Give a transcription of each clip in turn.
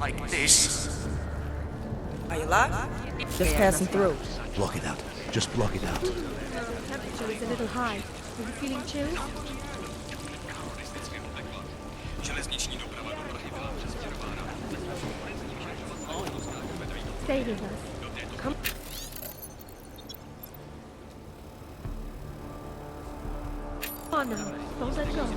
like this. Are you alive? Just passing through. Block it out. Just block it out. Temperature is a little high. Are you feeling chills? Stay with us. Come. Come on now. Don't let go.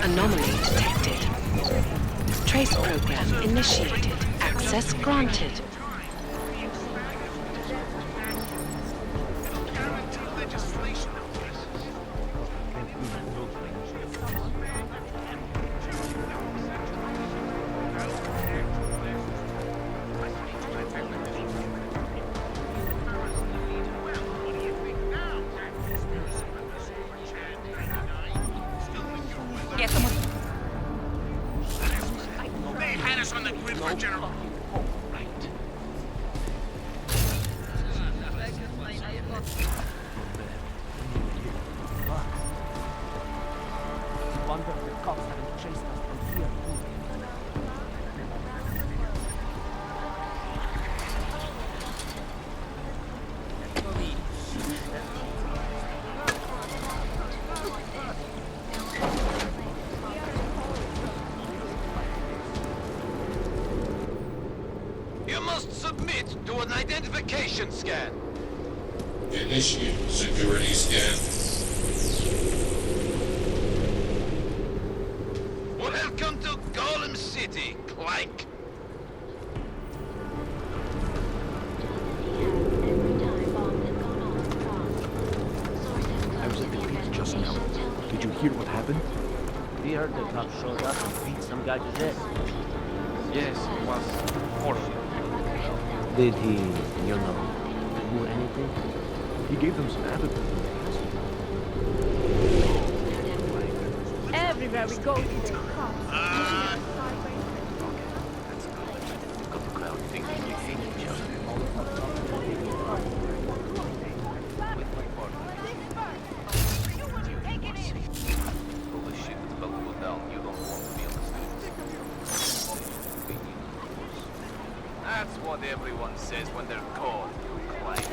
Anomaly detected. Trace program initiated. Access granted. They had us on the grid for General. Wonder if the cops haven't chased us from here too. You must submit to an identification scan. Initiate security scan. Welcome to Golem City, Clank. I was at the gate just now. Did you hear what happened? We heard the cops showed up and beat some guy to death. Yes, it was horrible. Did he, do anything? He gave them some attitude. Everywhere we go, there's cops. Got the crowd thinking we hate each other. Holy shit, it's about to go down. You don't want to be on the streets. That's what everyone says when they're caught, Clank.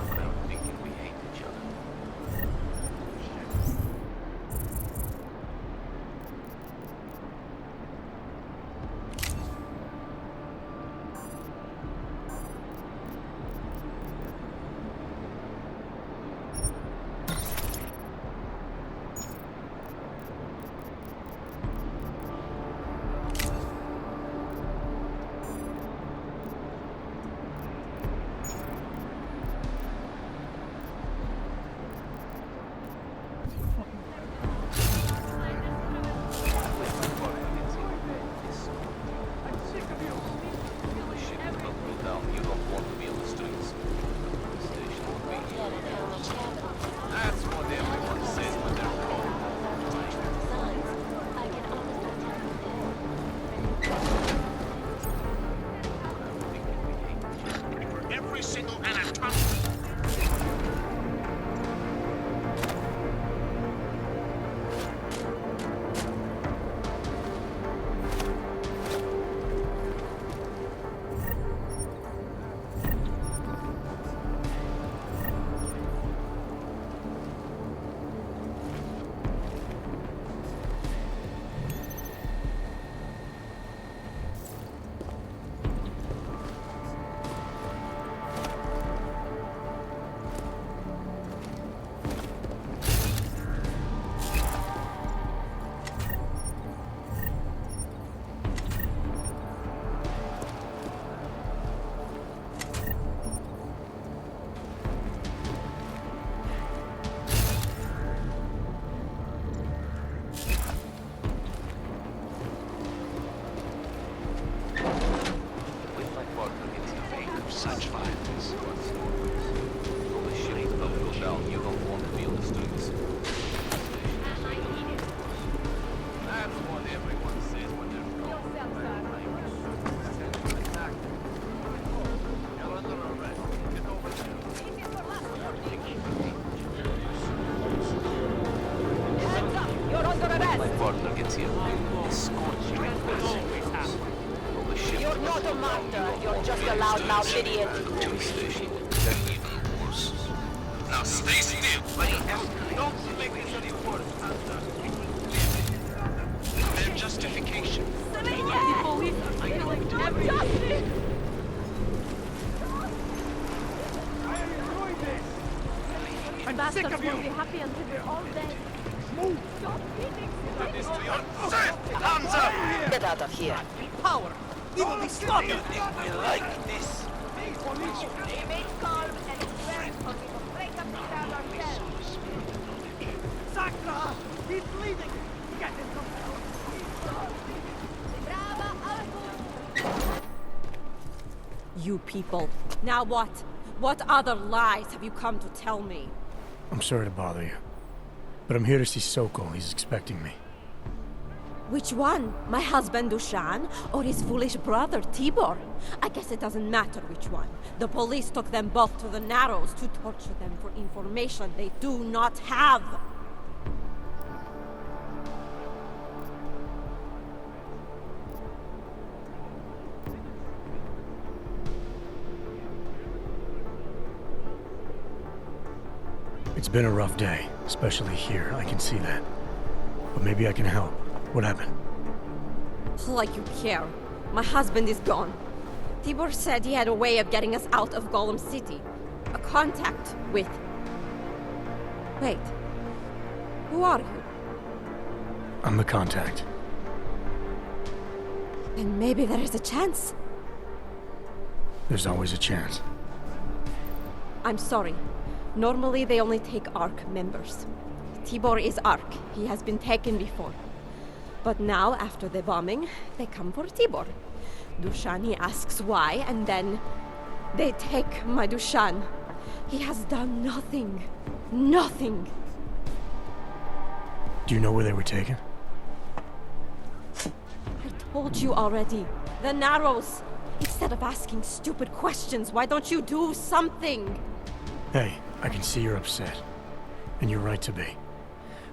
Crowd thinking we hate each other. plenty of room in this scorched vessels. But the ship You're not a martyr, you're just a loudmouth idiot. to the station. Even worse. Now stay still. Don't make this any worse. Their justification. Bastards won't be happy until we're all dead. Stop beating Hands up! Get out of here. Power! We will be slaughtered! You think we like this? Remain calm and swear or we will break up the crowd ourselves. Sakra! He's bleeding! Get him You people. Now what? What other lies have you come to tell me? I'm sorry to bother you. But I'm here to see Sokol. He's expecting me. Which one? My husband Dushan or his foolish brother Tibor? I guess it doesn't matter which one. The police took them both to the Narrows to torture them for information they do not have. It's been a rough day, especially here. I can see that. But maybe I can help. What happened? Like you care. My husband is gone. Tibor said he had a way of getting us out of Golem City. A contact with... Wait. Who are you? I'm the contact. And maybe there is a chance. There's always a chance. I'm sorry. Normally they only take ARC members. Tibor is ARC. He has been taken before. But now, after the bombing, they come for Tibor. Dushan, he asks why, and then they take my Dushan. He has done nothing. Nothing. Do you know where they were taken? I told you already. The Narrows. Instead of asking stupid questions, why don't you do something? Hey, I can see you're upset. And you're right to be.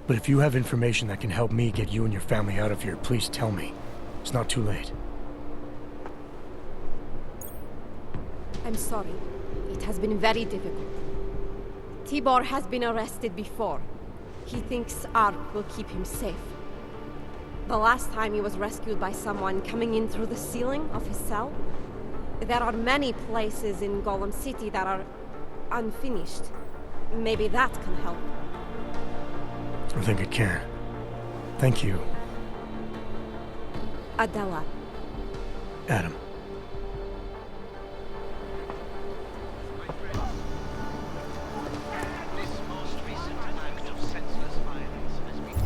But if you have information that can help me get you and your family out of here, please tell me. It's not too late. I'm sorry. It has been very difficult. Tibor has been arrested before. He thinks ARC will keep him safe. The last time he was rescued by someone coming in through the ceiling of his cell. There are many places in Golem City that are unfinished. Maybe that can help. I think it can. Thank you, Adela. Adam. This most recent act of senseless violence has been...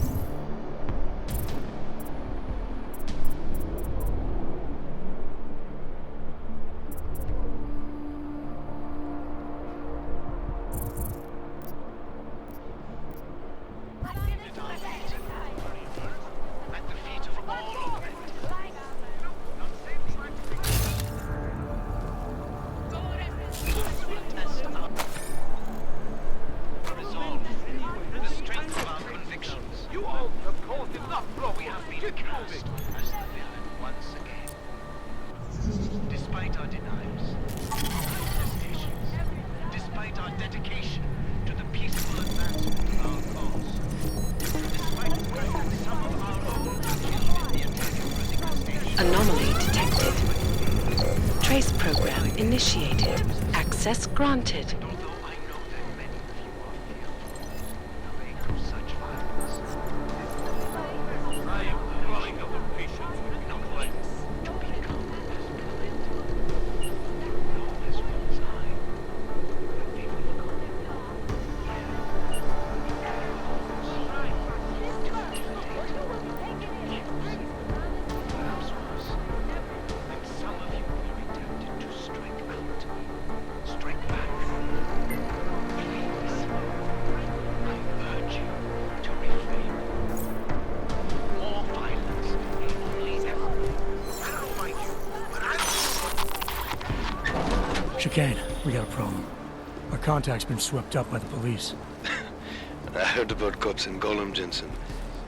At the feet of all of resolve, the strength of our convictions. You all have caused enough trouble. We have been cast as the villain once again. Despite our denials, protestations, despite our dedication to the peaceful advancement of our cause, despite the fact that some of our own were killed in the attack at Rucker Station. Anomaly detected. Trace program initiated. Access granted. Although I know that many of you are fearful of the wake of such violence, I am calling our patience with no lights to become as prevented. No as well as I, that they will come perhaps worse, that some of you will be tempted to strike out, strike back. Please, I urge you to refrain. More violence will only ever... I don't know about you, but I... Chicane, we got a problem. Our contact's been swept up by the police. I heard about cops in Golem, Jensen.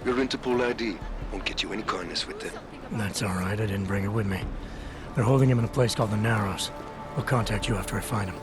You're Interpol ID. Won't get you any kindness with them. That's all right. I didn't bring it with me. They're holding him in a place called the Narrows. I'll contact you after I find him.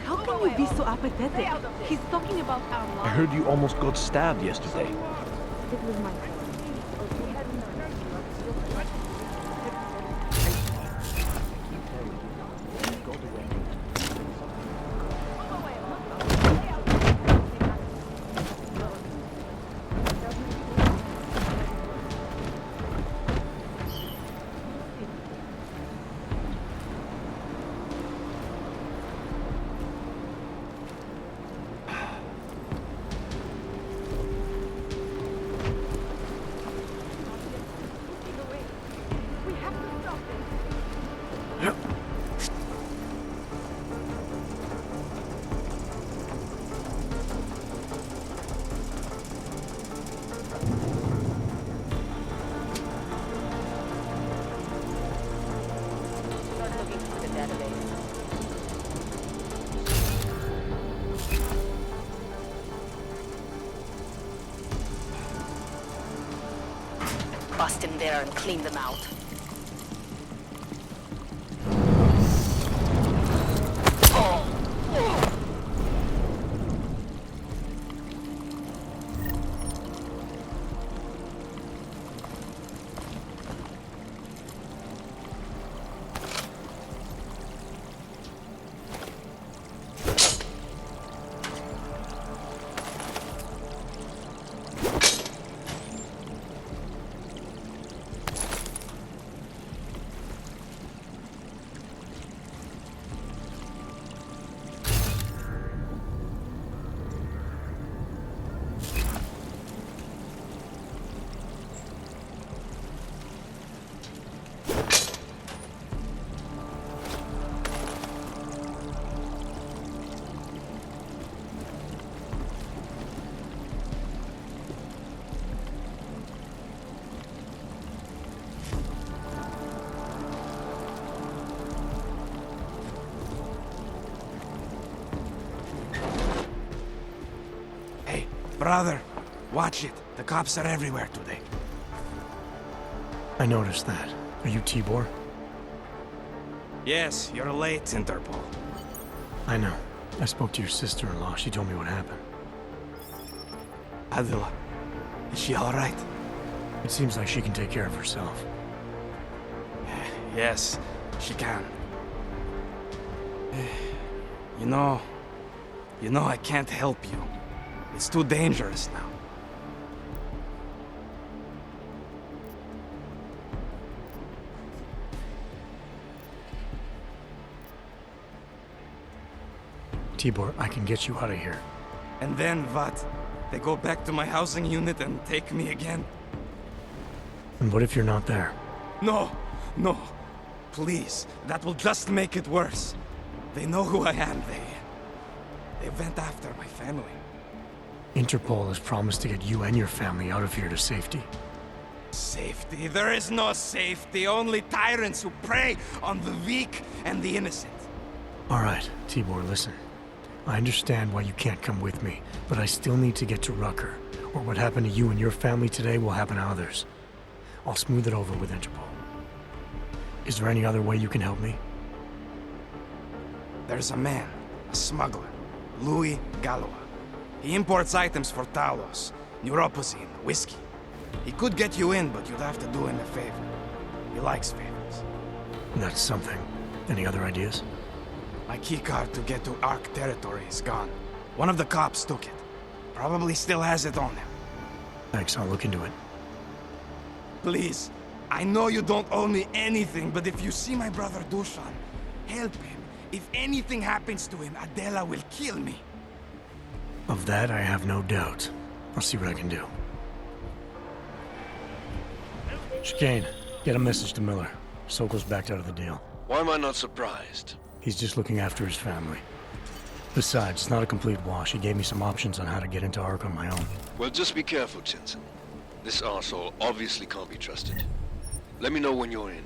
How can you be so apathetic? He's talking about our lives. I heard you almost got stabbed yesterday. It was my Bust in there and clean them out. Brother, watch it. The cops are everywhere today. I noticed that. Are you Tibor? Yes, you're late, Interpol. I know. I spoke to your sister-in-law. She told me what happened. Adela, is she all right? It seems like she can take care of herself. Yes, she can. You know I can't help you. It's too dangerous now. Tibor, I can get you out of here. And then what? They go back to my housing unit and take me again? And what if you're not there? No, no. Please, that will just make it worse. They know who I am. They went after my family. Interpol has promised to get you and your family out of here to safety. Safety? There is no safety. Only tyrants who prey on the weak and the innocent. All right, Tibor, listen. I understand why you can't come with me, but I still need to get to Rucker, or what happened to you and your family today will happen to others. I'll smooth it over with Interpol. Is there any other way you can help me? There's a man, a smuggler, Louis Galois. He imports items for Talos, neuropozyne, whiskey. He could get you in, but you'd have to do him a favor. He likes favors. That's something. Any other ideas? My keycard to get to Ark territory is gone. One of the cops took it. Probably still has it on him. Thanks, I'll look into it. Please, I know you don't owe me anything, but if you see my brother Dusan, help him. If anything happens to him, Adela will kill me. Of that, I have no doubt. I'll see what I can do. Chicane, get a message to Miller. Sokol's backed out of the deal. Why am I not surprised? He's just looking after his family. Besides, it's not a complete wash. He gave me some options on how to get into Ark on my own. Well, just be careful, Jensen. This arsehole obviously can't be trusted. Let me know when you're in.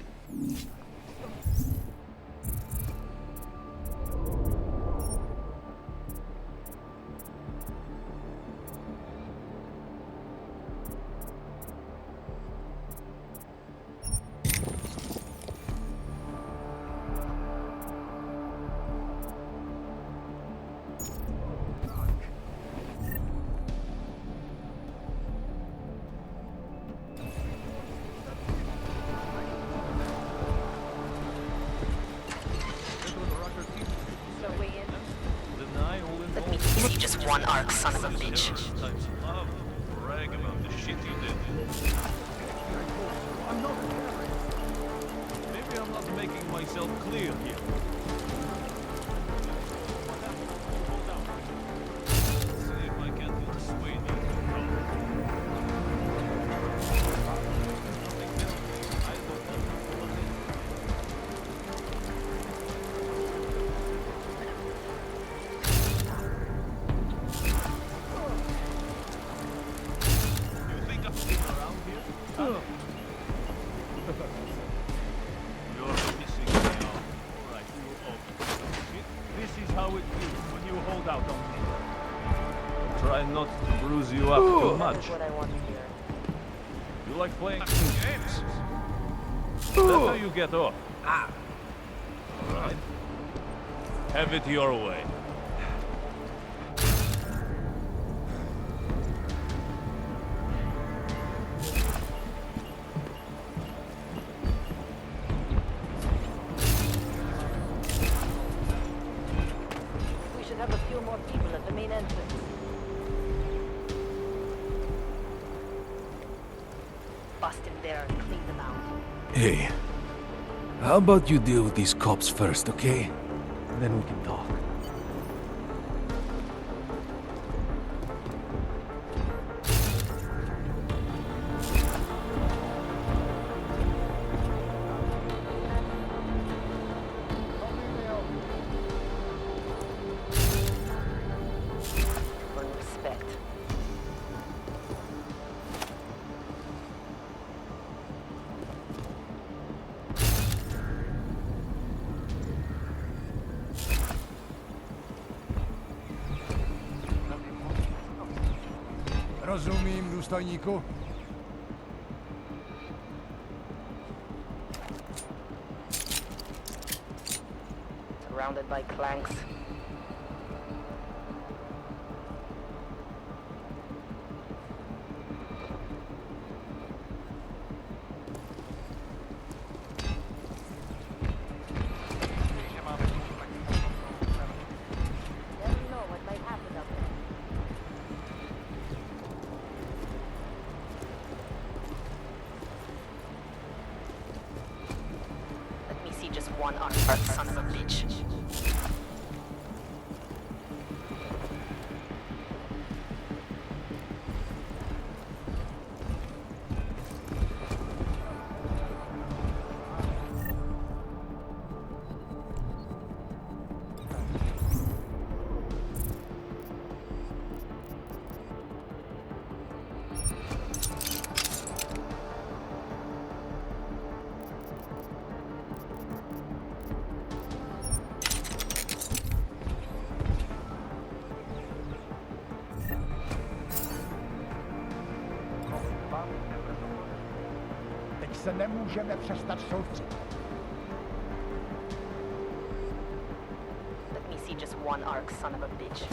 Let me see just one Ark, son of a bitch. Maybe I'm not making myself clear here. Let's see if I can persuade you. Try not to bruise you up too much. That's what I want to hear. You like playing games? That's how you get off. Alright. Have it your way. We should have a few more people at the main entrance. Bust in there and clean them out. Hey, how about you deal with these cops first, okay? And then we can talk. Earn respect. Rozumím, důstojníku. Surrounded by clanks. Never know what might happen up there. Let me see just one arm, son of a bitch. Teď se nemůžeme přestat soustředit. Let me see just one arc, son of a bitch.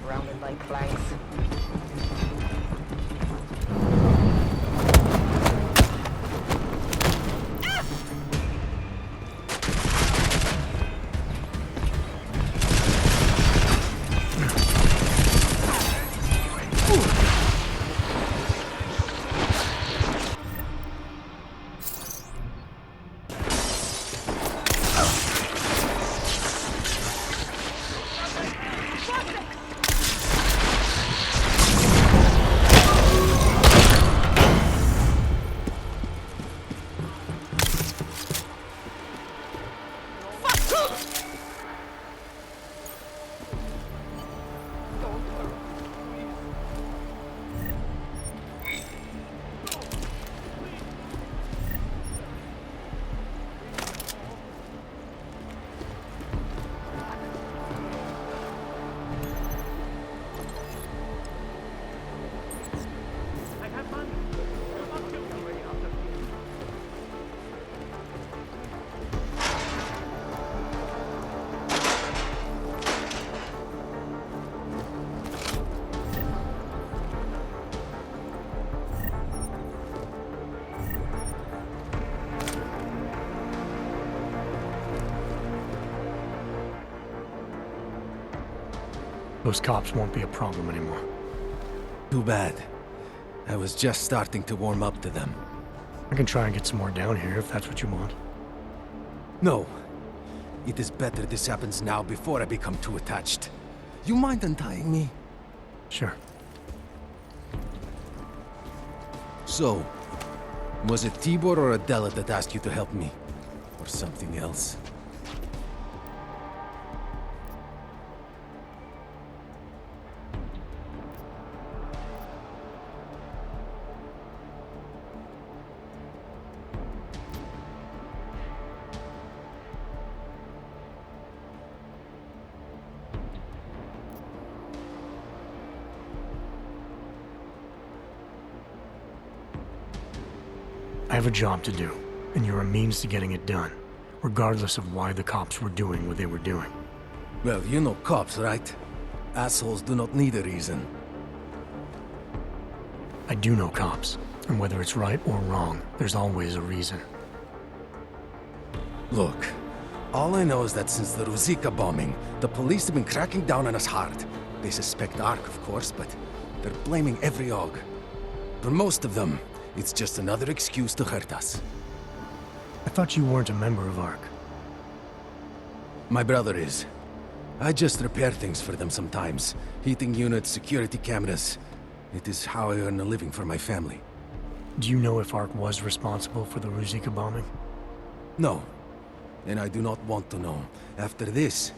Surrounded by clanks. Those cops won't be a problem anymore. Too bad. I was just starting to warm up to them. I can try and get some more down here if that's what you want. No. It is better this happens now before I become too attached. You mind untying me? Sure. So, was it Tibor or Adela that asked you to help me? Or something else? I have a job to do, and you're a means to getting it done, regardless of why the cops were doing what they were doing. Well, you know cops, right? Assholes do not need a reason. I do know cops, and whether it's right or wrong, there's always a reason. Look, all I know is that since the Ruzicka bombing, the police have been cracking down on us hard. They suspect Ark, of course, but they're blaming every AUG. For most of them, it's just another excuse to hurt us. I thought you weren't a member of ARC. My brother is. I just repair things for them sometimes. Heating units, security cameras. It is how I earn a living for my family. Do you know if Ark was responsible for the Ruzicka bombing? No. And I do not want to know. After this,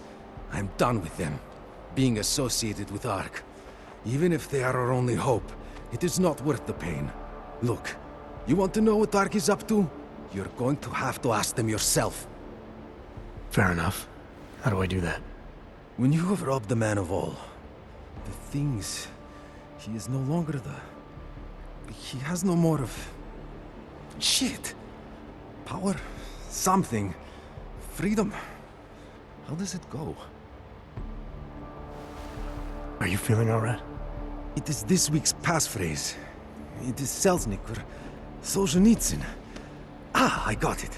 I'm done with them. Being associated with Ark. Even if they are our only hope, it is not worth the pain. Look, you want to know what Ark is up to? You're going to have to ask them yourself. Fair enough. How do I do that? When you have robbed the man of all, the things... He is no longer the... He has no more of... Shit! Power? Something. Freedom? How does it go? Are you feeling alright? It is this week's passphrase. It is Selznick or Solzhenitsyn. Ah, I got it.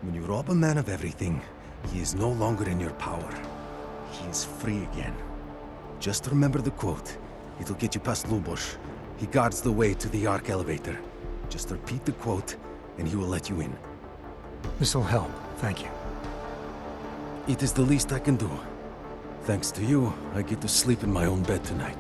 When you rob a man of everything, he is no longer in your power. He is free again. Just remember the quote. It'll get you past Lubosh. He guards the way to the Ark elevator. Just repeat the quote, and he will let you in. This'll help, thank you. It is the least I can do. Thanks to you, I get to sleep in my own bed tonight.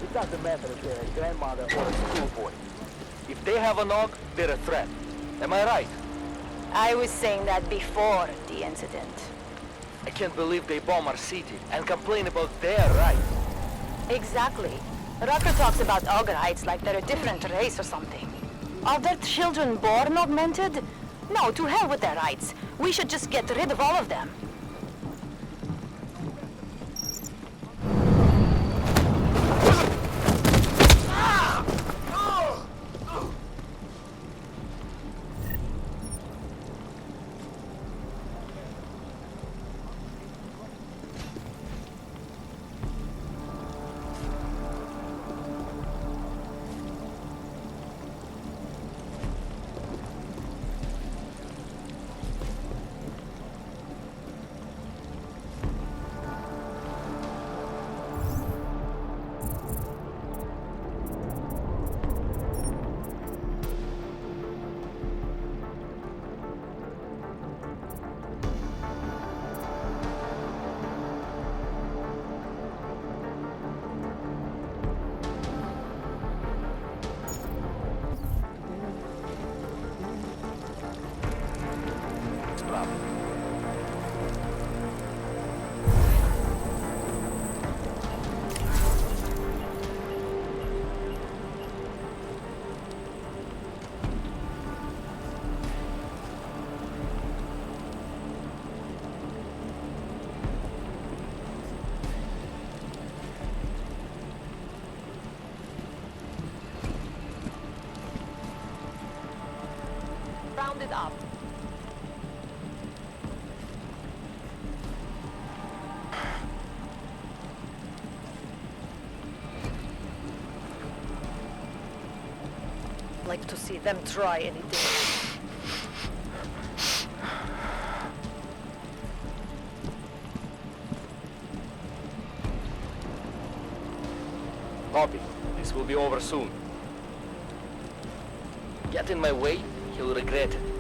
It doesn't matter if they're a grandmother or a schoolboy. If they have a nog, they're a threat. Am I right? I was saying that before the incident. I can't believe they bomb our city and complain about their rights. Exactly. Rucker talks about Ogreites like they're a different race or something. Are their children born augmented? No, to hell with their rights. We should just get rid of all of them. Rounded up. Like to see them try anything. be over soon. Get in my way, he'll regret it.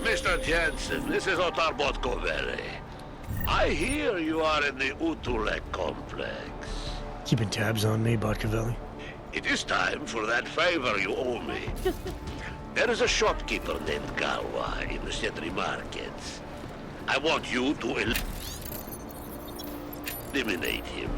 Mr. Jensen, this is Otar Botkovere. I hear you are in the Utulek complex. Keeping tabs on me, Botkovelli? It is time for that favor you owe me. There is a shopkeeper named Galwa in the Sentry markets. I want you to eliminate him.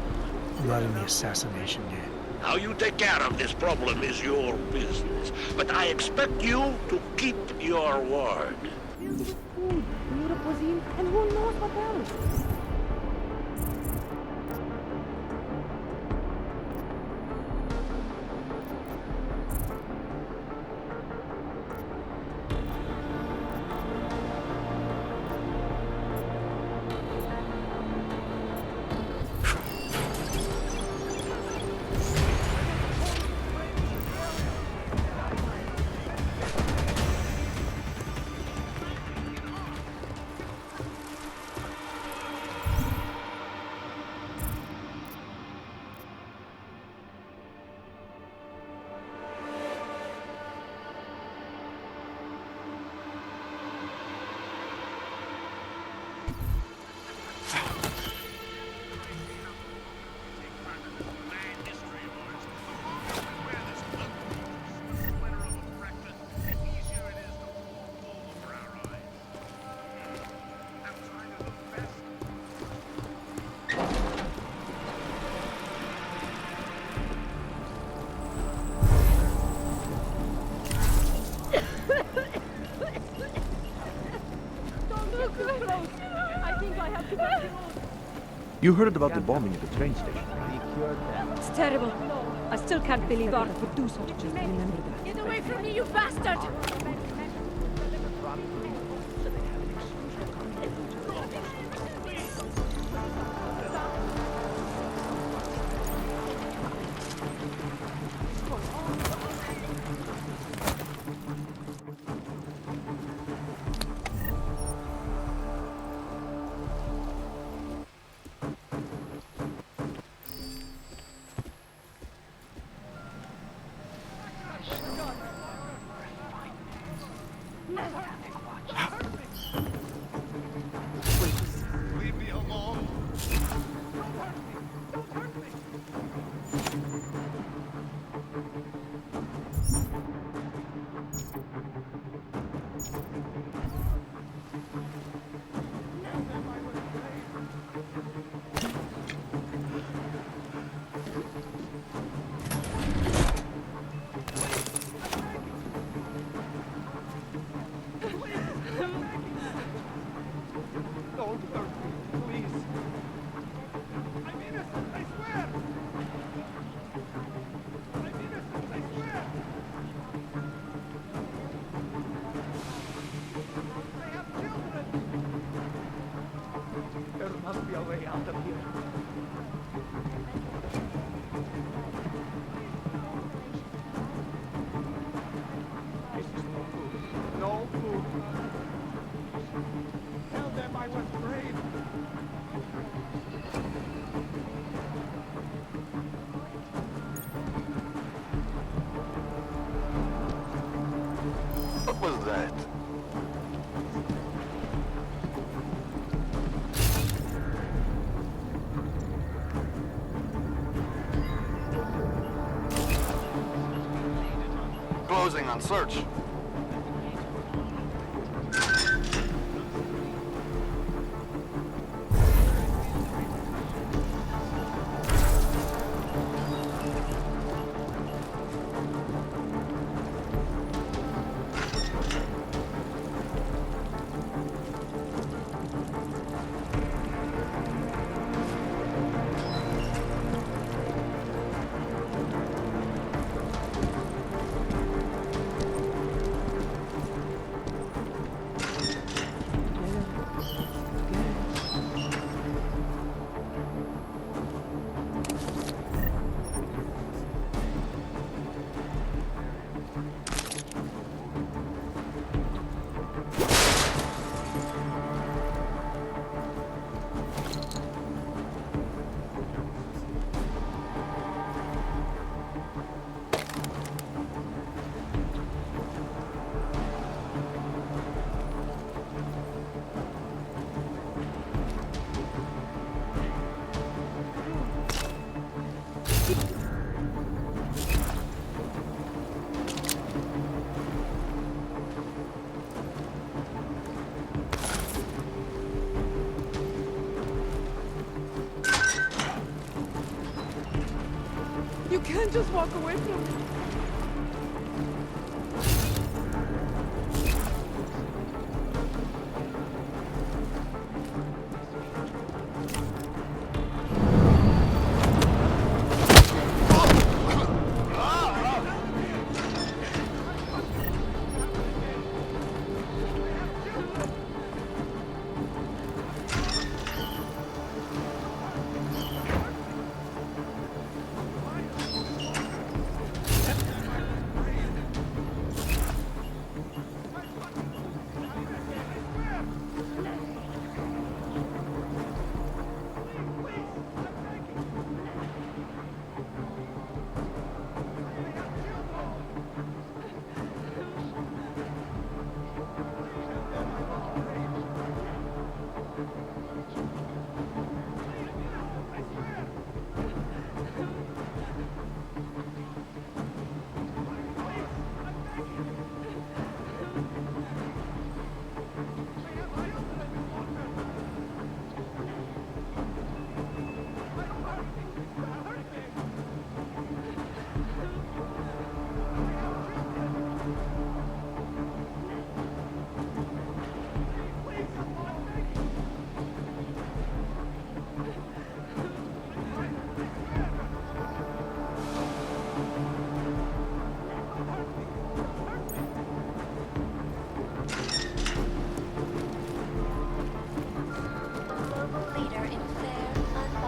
I'm not in the assassination game. How you take care of this problem is your business, but I expect you to keep your word. Filled with food, Neuropozyne, and who knows what else? You heard about the bombing at the train station. It's terrible. I still can't believe Ark would do such. Just remember that. Get away from me, you bastard! was that? Closing on search. You can't just walk away from me.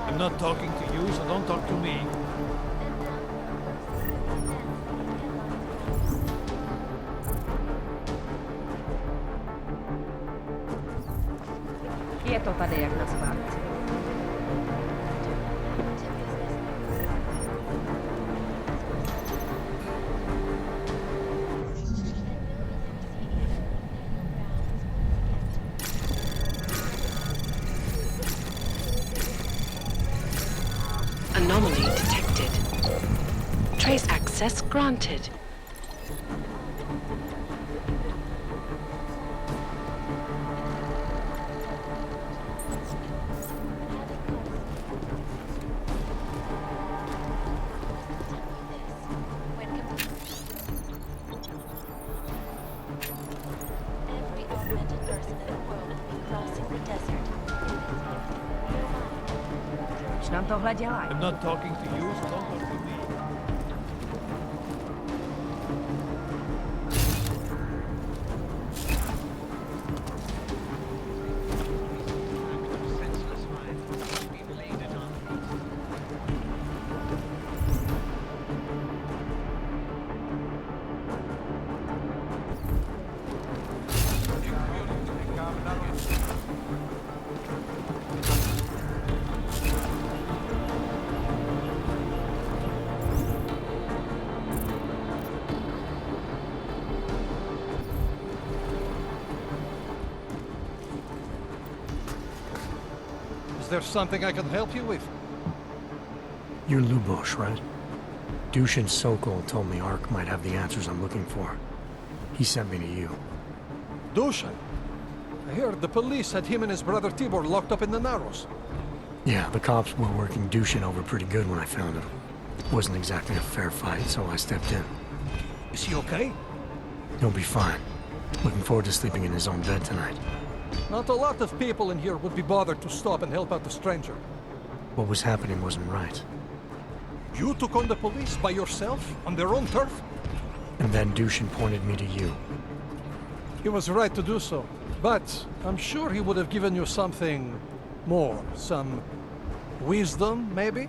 I'm not talking to you, so don't talk to me. Je to tady jak na svátci. Anomaly detected. Trace access granted. Proč nám tohle dělají? I'm not talking to you, so don't talk to me. Is there something I can help you with? You're Lubosh, right? Dushin Sokol told me Ark might have the answers I'm looking for. He sent me to you. Dushin? I heard the police had him and his brother Tibor locked up in the Narrows. Yeah, the cops were working Dushin over pretty good when I found him. Wasn't exactly a fair fight, so I stepped in. Is he okay? He'll be fine. Looking forward to sleeping in his own bed tonight. Not a lot of people in here would be bothered to stop and help out the stranger. What was happening wasn't right. You took on the police by yourself, on their own turf? And then Dushin pointed me to you. He was right to do so, but I'm sure he would have given you something more. Some wisdom, maybe?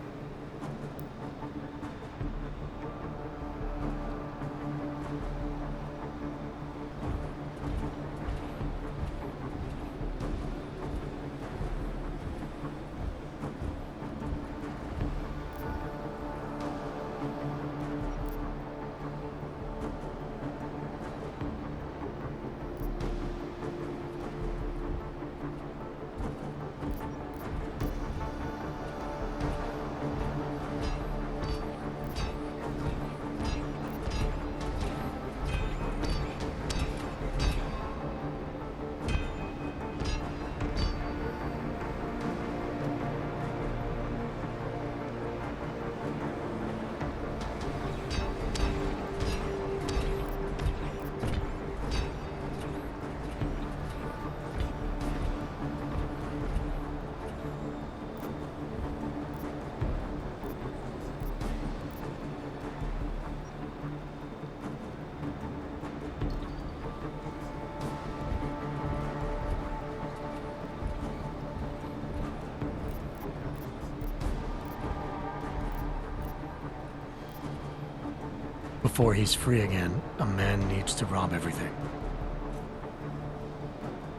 Before he's free again, a man needs to rob everything.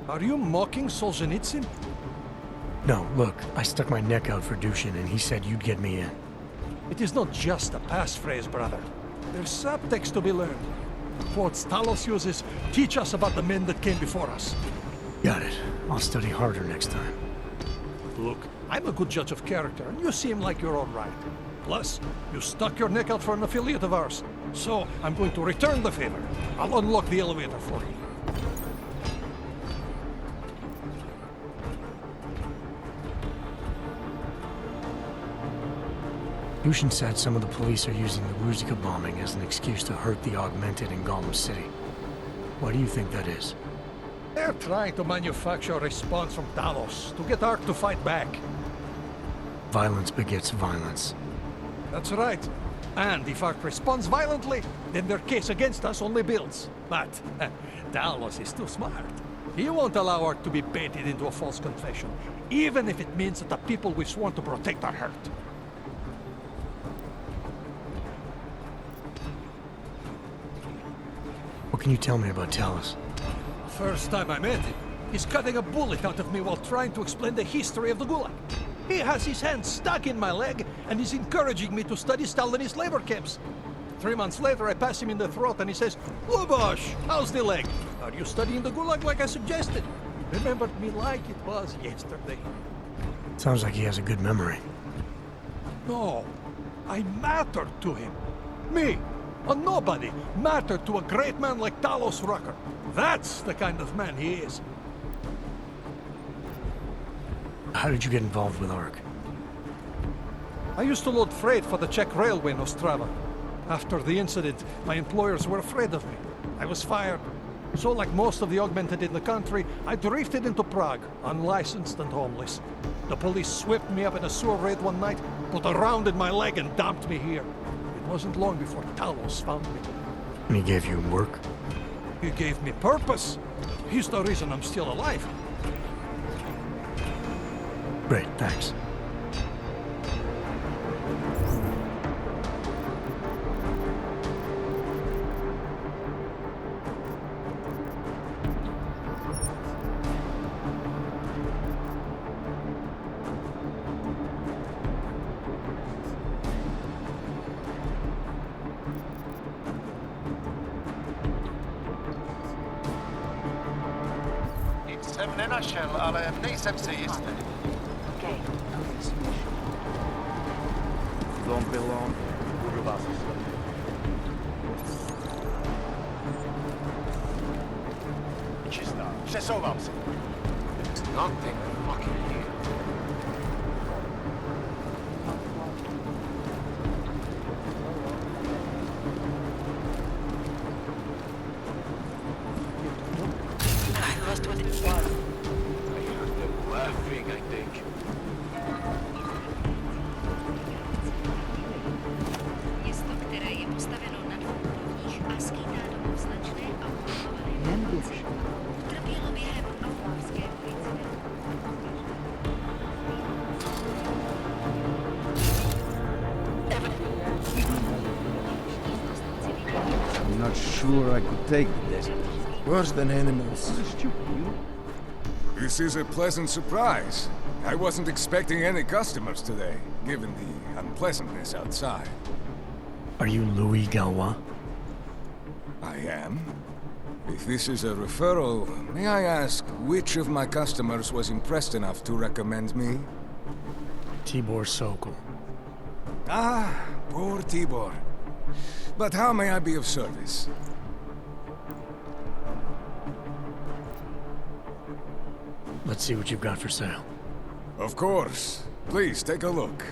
Are you mocking Solzhenitsyn? No, look, I stuck my neck out for Dushin and he said you'd get me in. It is not just a passphrase, brother. There's subtext to be learned. Quotes Talos uses teach us about the men that came before us. Got it. I'll study harder next time. Look, I'm a good judge of character, and you seem like you're all right. Plus, you stuck your neck out for an affiliate of ours. So, I'm going to return the favor. I'll unlock the elevator for you. Dushin said some of the police are using the Ruzicka bombing as an excuse to hurt the Augmented in Gollum City. Why do you think that is? They're trying to manufacture a response from Talos to get Ark to fight back. Violence begets violence. That's right. And if Ark responds violently, then their case against us only builds. But Talos is too smart. He won't allow Ark to be baited into a false confession, even if it means that the people we've sworn to protect are hurt. What can you tell me about Talos? First time I met him, he's cutting a bullet out of me while trying to explain the history of the Gulag. He has his hand stuck in my leg, and he's encouraging me to study Stalinist labor camps. 3 months later, I pass him in the throat, and he says, "Lubosh, how's the leg? Are you studying the Gulag like I suggested?" Remembered me like it was yesterday. Sounds like he has a good memory. No, I mattered to him. Me, a nobody, mattered to a great man like Talos Rucker. That's the kind of man he is. How did you get involved with Ark? I used to load freight for the Czech railway in Ostrava. After the incident, my employers were afraid of me. I was fired. So like most of the Augmented in the country, I drifted into Prague, unlicensed and homeless. The police swept me up in a sewer raid one night, put a round in my leg and dumped me here. It wasn't long before Talos found me. And he gave you work? He gave me purpose. He's the reason I'm still alive. Great, thanks. Jsem nenašel, ale nejsem si jistý. Okay. don't belong. Używa system. Cisna, przesuwam się. Nothing fucking here. I lost what it was. I heard them laughing, I think. Město, které je postaveno na dvou úrovních a skýtá domů značné automatované moci, utrpělo během autorského incidentu. I'm not sure I could take the desert. Worse than animals. This is a pleasant surprise. I wasn't expecting any customers today, given the unpleasantness outside. Are you Louis Galois? I am. If this is a referral, may I ask which of my customers was impressed enough to recommend me? Tibor Sokol. Ah, poor Tibor. But how may I be of service? Let's see what you've got for sale. Of course. Please, take a look.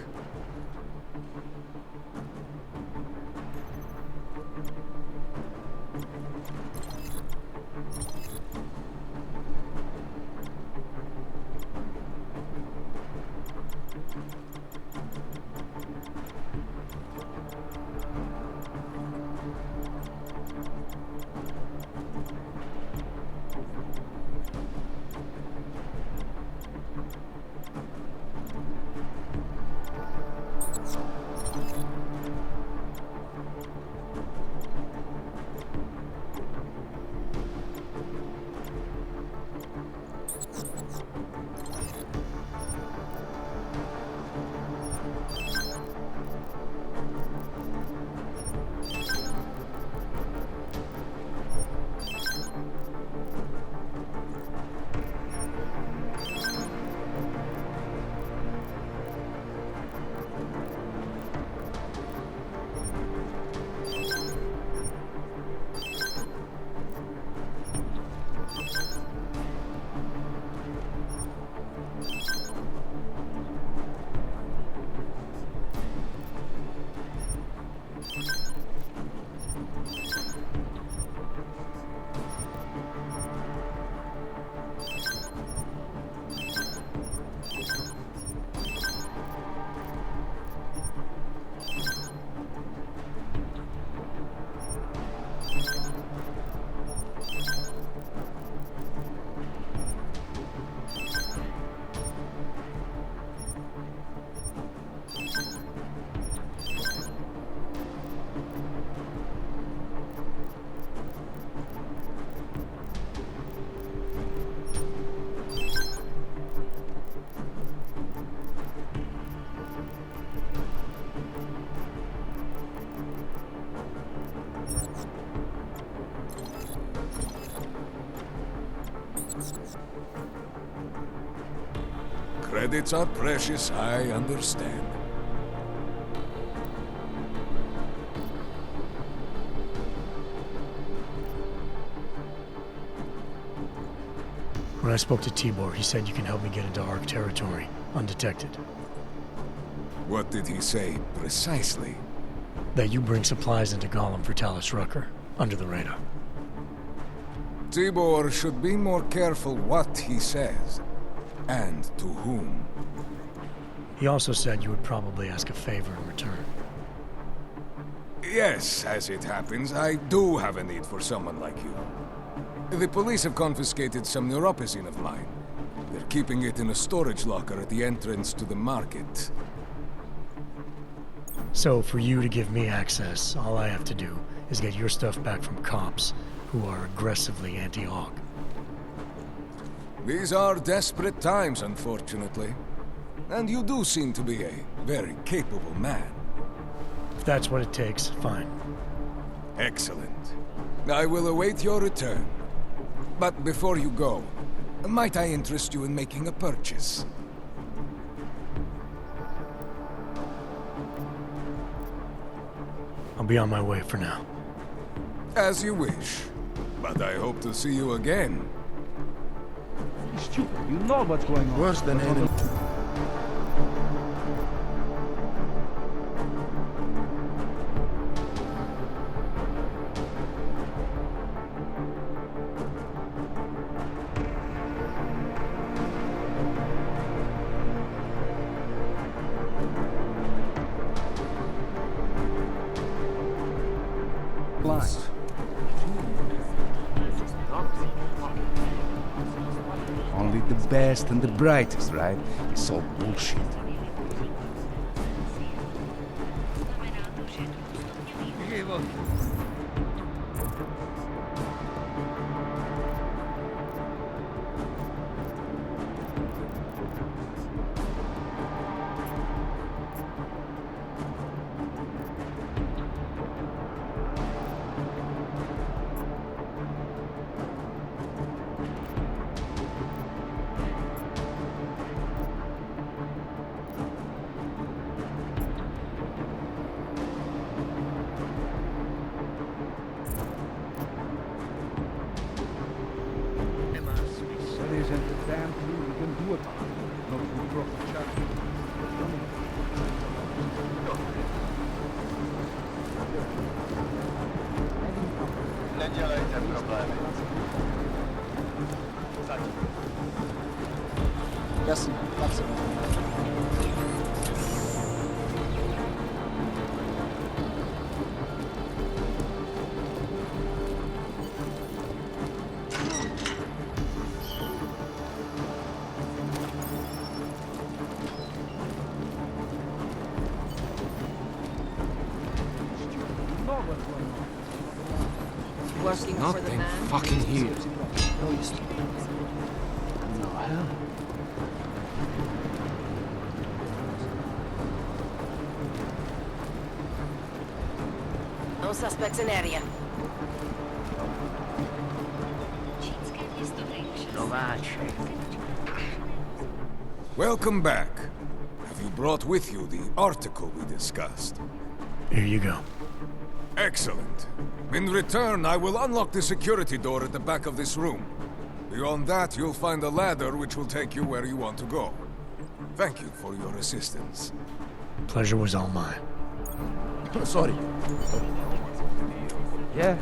Credits are precious, I understand. When I spoke to Tibor, he said you can help me get into Ark territory, undetected. What did he say, precisely? That you bring supplies into Gollum for Talos Rucker, under the radar. Tibor should be more careful what he says, and to whom. He also said you would probably ask a favor in return. Yes, as it happens, I do have a need for someone like you. The police have confiscated some neuropozyne of mine. They're keeping it in a storage locker at the entrance to the market. So, for you to give me access, all I have to do is get your stuff back from cops who are aggressively anti-Aug. These are desperate times, unfortunately. And you do seem to be a very capable man. If that's what it takes, fine. Excellent. I will await your return. But before you go, might I interest you in making a purchase? I'll be on my way for now. As you wish. But I hope to see you again. Stupid, you know what's going on. Worse than enemy. Only the best and the brightest, right? It's all bullshit. That isn't the damn thing you can do about it. No food proper charge. Не делайте проблемы. Ясно, ясно. Working for the man. Fucking here. No hell. No suspects in area. Welcome back. Have you brought with you the article we discussed? Here you go. Excellent. In return, I will unlock the security door at the back of this room. Beyond that, you'll find a ladder which will take you where you want to go. Thank you for your assistance. Pleasure was all mine. Sorry. Yeah.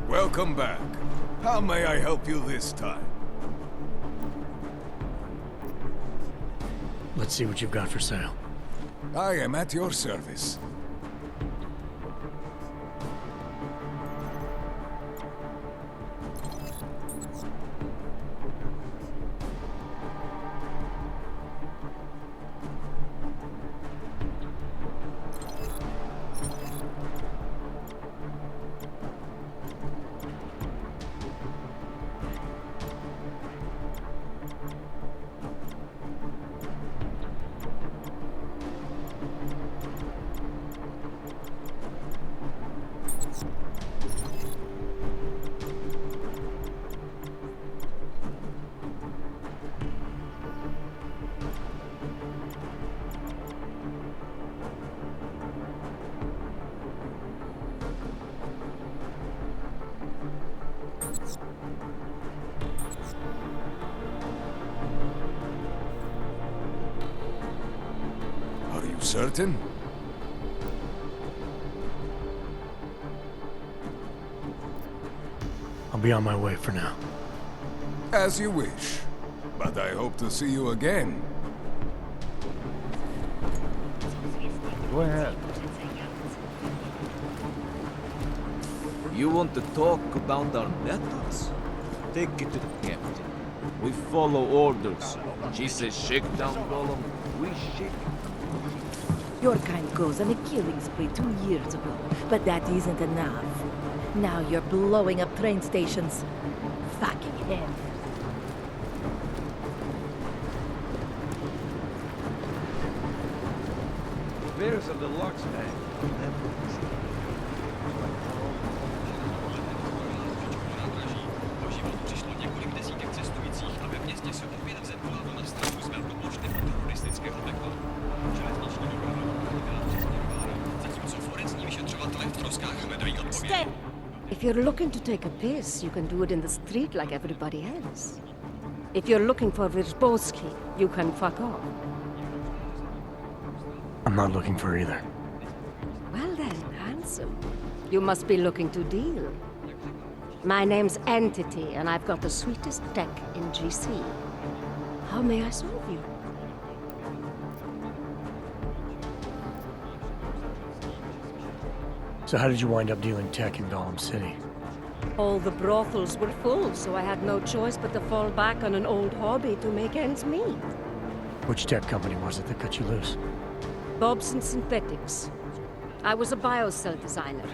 Welcome back. How may I help you this time? Let's see what you've got for sale. I am at your service. Are you certain? I'll be on my way for now. As you wish. But I hope to see you again. Go ahead. You want to talk about our methods? Take it to the captain. We follow orders. She says shake down Gollum, we shake. Your kind goes on a killing spree 2 years ago, but that isn't enough. Now you're blowing up train stations. Fucking hell. Where's a deluxe bag? Stay! If you're looking to take a piss, you can do it in the street like everybody else. If you're looking for Wirzbowski, you can fuck off. I'm not looking for either. Well then, handsome. You must be looking to deal. My name's Entity, and I've got the sweetest tech in GC. How may I serve you? So how did you wind up dealing tech in Gollum City? All the brothels were full, so I had no choice but to fall back on an old hobby to make ends meet. Which tech company was it that cut you loose? Bobson Synthetics. I was a biocell designer.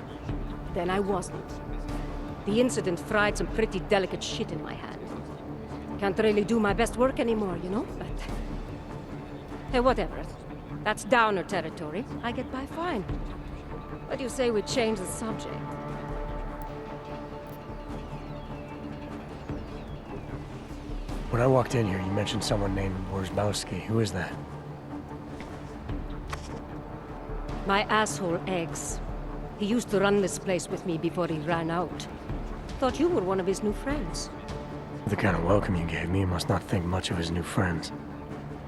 Then I wasn't. The incident fried some pretty delicate shit in my hand. Can't really do my best work anymore, you know? But... hey, whatever. That's downer territory. I get by fine. What do you say we change the subject? When I walked in here, you mentioned someone named Wirzbowski. Who is that? My asshole ex. He used to run this place with me before he ran out. Thought you were one of his new friends. The kind of welcome you gave me, you must not think much of his new friends.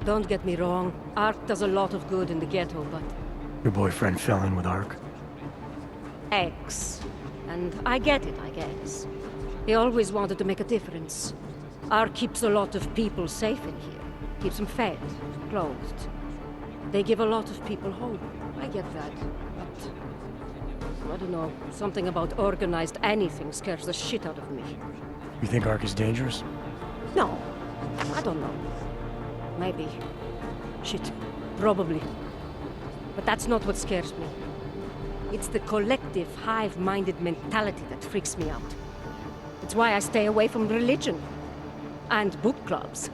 Don't get me wrong. Ark does a lot of good in the ghetto, but... Your boyfriend fell in with Ark? Ex. And I get it, I guess. He always wanted to make a difference. Ark keeps a lot of people safe in here. Keeps them fed, clothed. They give a lot of people hope. I get that, but... I don't know. Something about organized anything scares the shit out of me. You think Ark is dangerous? No. I don't know. Maybe. Shit. Probably. But that's not what scares me. It's the collective, hive-minded mentality that freaks me out. It's why I stay away from religion. And book clubs.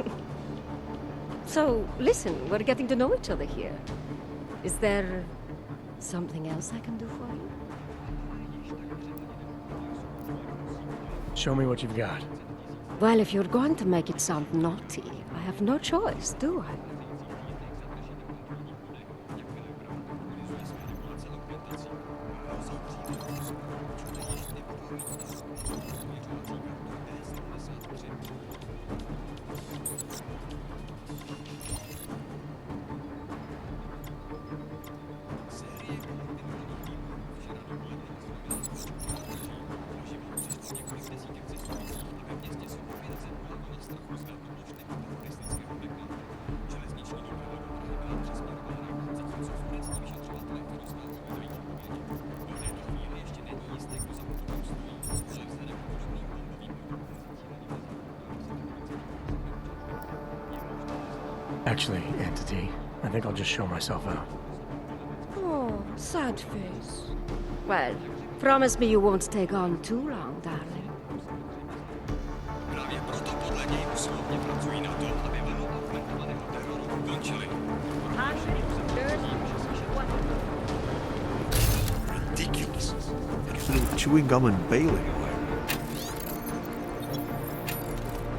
So, listen, we're getting to know each other here. Is there something else I can do for you? Show me what you've got. Well, if you're going to make it sound naughty, I have no choice, do I? Actually, Entity, I think I'll just show myself out. Oh, sad face. Well, promise me you won't take on too long, darling. Právě proto podle něj usilovně pracují na tom, aby vlnu augmentovaného teroru ukončili. Ridiculous. They're filling chewing gum and bailing away.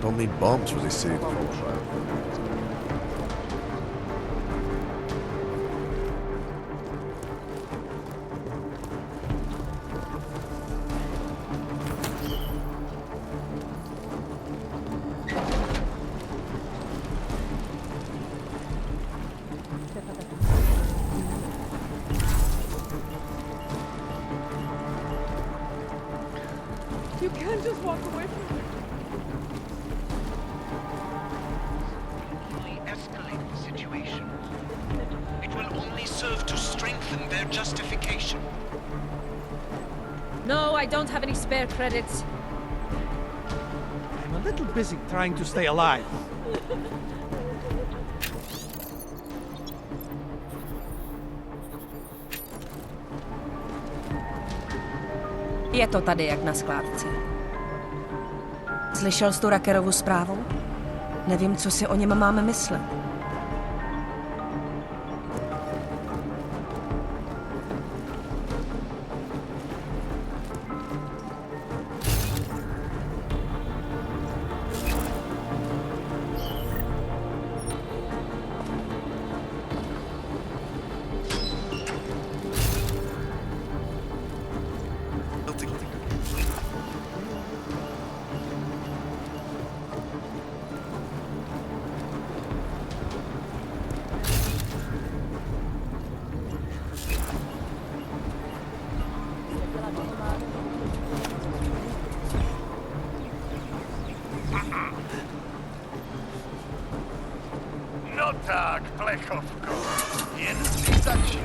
Don't need bombs for this city to fall apart. You can't just walk away from it. Escalate the situation. It will only serve to strengthen their justification. No, I don't have any spare credits. I'm a little busy trying to stay alive. Je to tady jak na skládce. Slyšel jsi tu Ruckerovu zprávu? Nevím, co si o něm máme myslet. No tak, plechovko, jen si začni.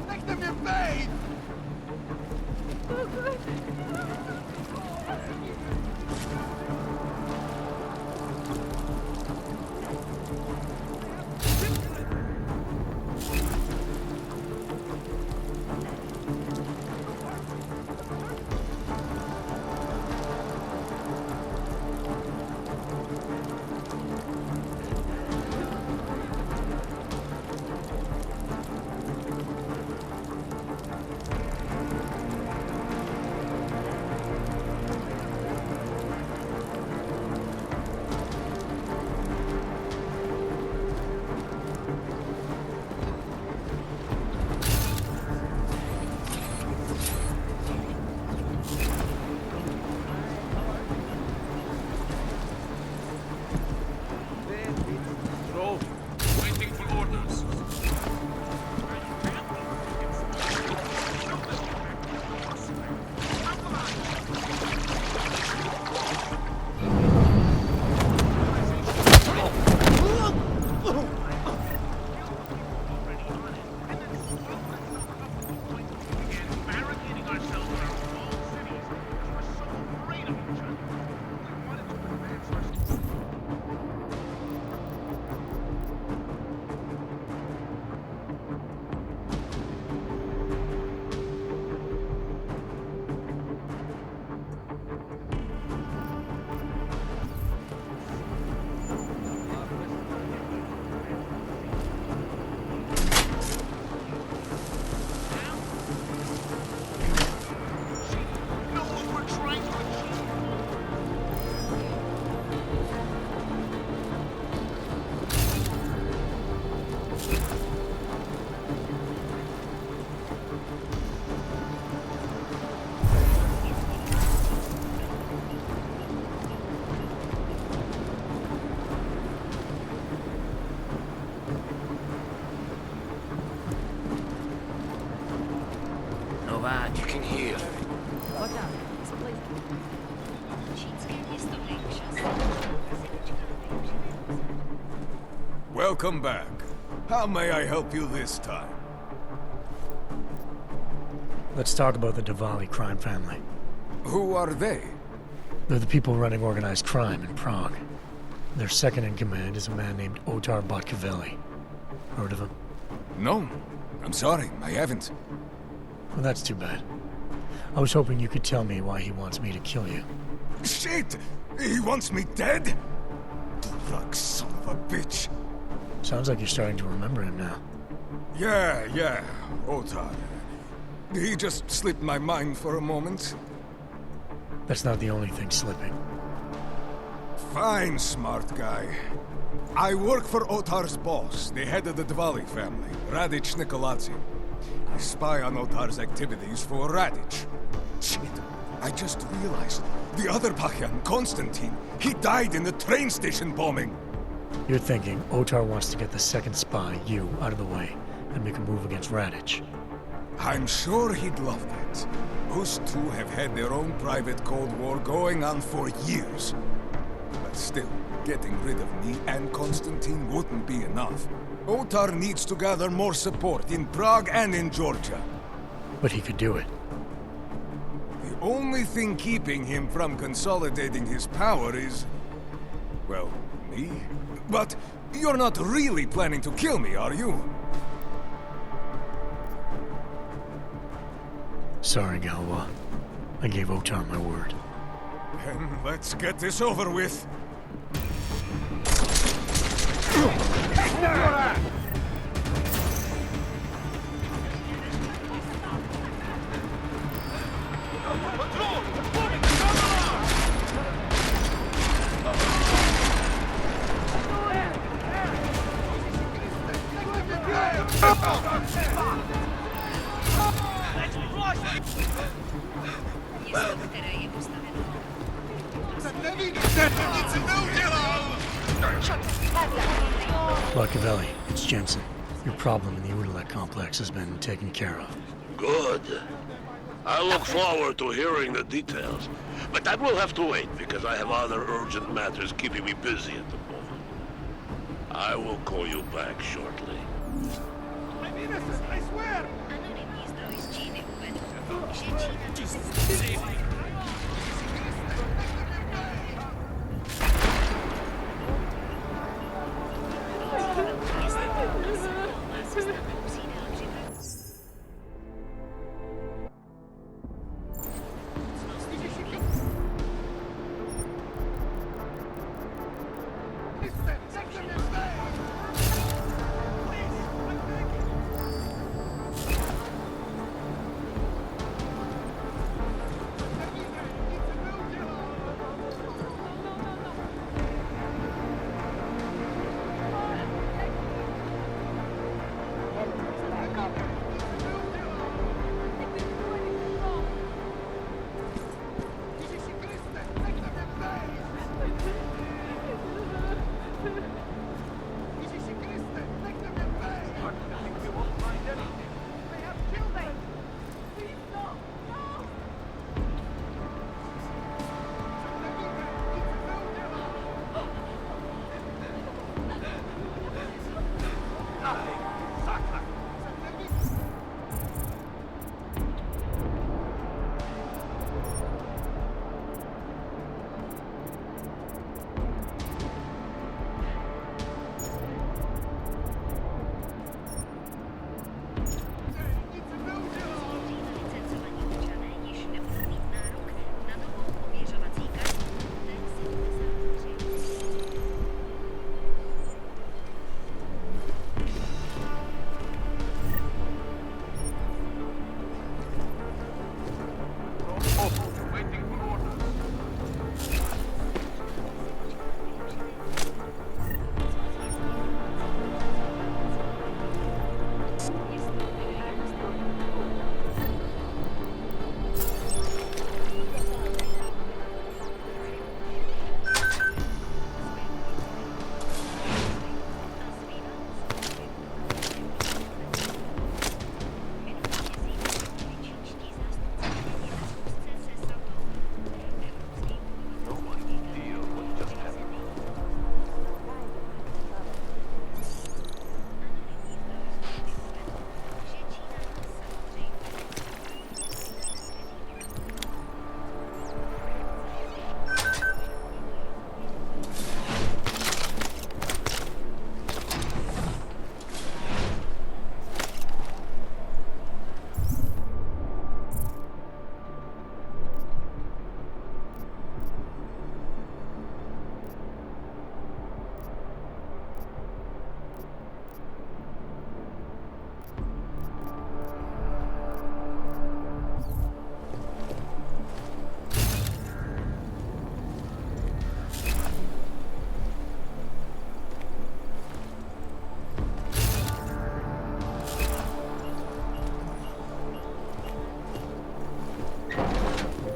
Nechte mě bejt! Waiting for orders. You can hear. Welcome back. How may I help you this time? Let's talk about the Diwali crime family. Who are they? They're the people running organized crime in Prague. Their second in command is a man named Otar Botkavelli. Heard of him? No. I'm sorry, I haven't. Well, that's too bad. I was hoping you could tell me why he wants me to kill you. Shit! He wants me dead? Drug son of a bitch. Sounds like you're starting to remember him now. Yeah, Otar. He just slipped my mind for a moment. That's not the only thing slipping. Fine, smart guy. I work for Otar's boss, the head of the Dvali family, Radic Nikoladze. I spy on Otar's activities for Radic. Shit, I just realized the other Pakyan, Konstantin, he died in the train station bombing. You're thinking Otar wants to get the second spy, you, out of the way, and make a move against Radic. I'm sure he'd love that. Those two have had their own private Cold War going on for years. But still, getting rid of me and Konstantin wouldn't be enough. Otar needs to gather more support in Prague and in Georgia. But he could do it. The only thing keeping him from consolidating his power is... well, me? But you're not really planning to kill me, are you? Sorry, Galwa. I gave Otar my word. Then let's get this over with. Machiavelli, it's Jensen. Your problem in the Udalek complex has been taken care of. Good. I look forward to hearing the details. But that will have to wait, because I have other urgent matters keeping me busy at the moment. I will call you back shortly. I'm innocent, I swear!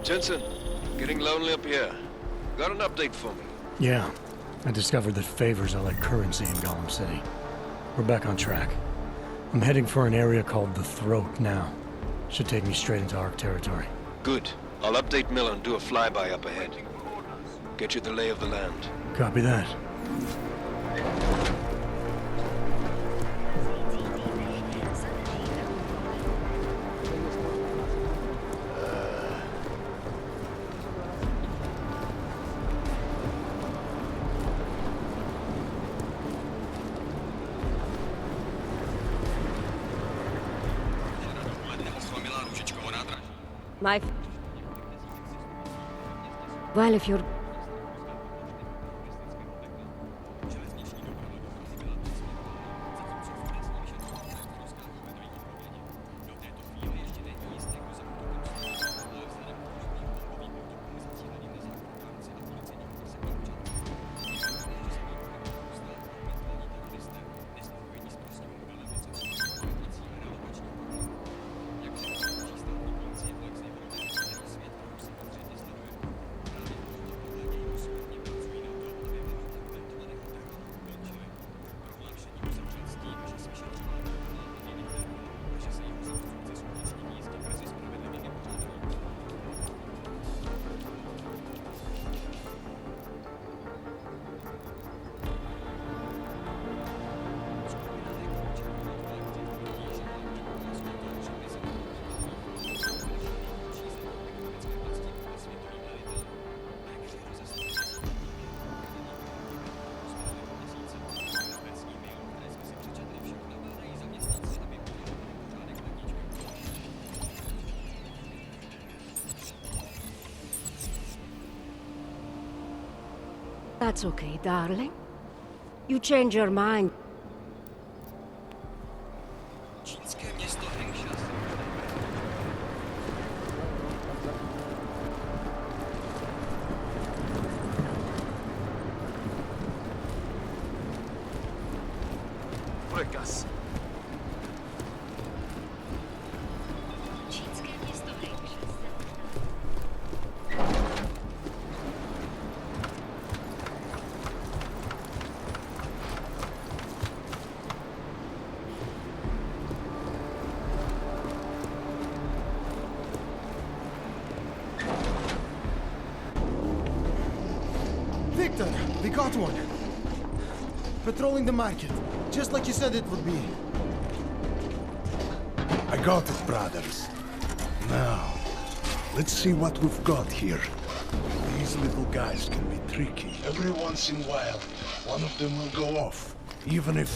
Jensen, getting lonely up here. Got an update for me? Yeah. I discovered that favors are like currency in Gollum City. We're back on track. I'm heading for an area called the Throat now. Should take me straight into Ark territory. Good. I'll update Miller and do a flyby up ahead. Get you the lay of the land. Copy that. Well, if you're... That's okay, darling. You change your mind. Ruckas. Victor, we got one. Patrolling the market, just like you said it would be. I got it, brothers. Now, let's see what we've got here. These little guys can be tricky. Every once in a while, one of them will go off, even if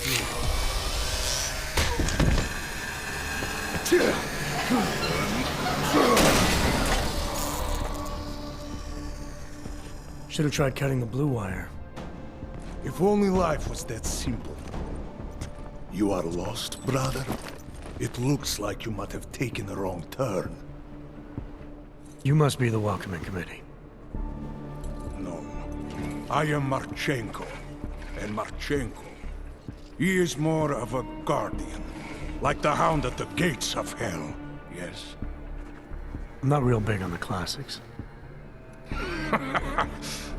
Should have tried cutting the blue wire. If only life was that simple. You are lost, brother? It looks like you might have taken a wrong turn. You must be the welcoming committee. No. I am Marchenko. And Marchenko, he is more of a guardian. Like the hound at the gates of hell, yes? I'm not real big on the classics.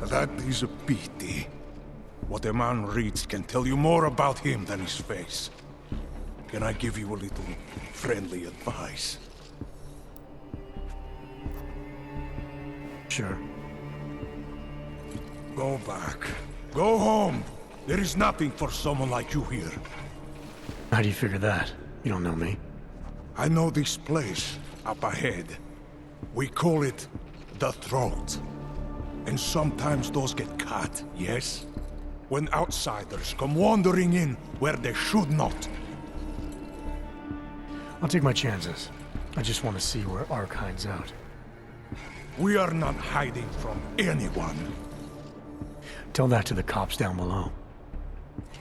That is a pity. What a man reads can tell you more about him than his face. Can I give you a little friendly advice? Sure. Go back. Go home. There is nothing for someone like you here. How do you figure that? You don't know me. I know this place up ahead. We call it the Throat. And sometimes those get cut, yes? When outsiders come wandering in where they should not. I'll take my chances. I just want to see where Ark hides out. We are not hiding from anyone. Tell that to the cops down below.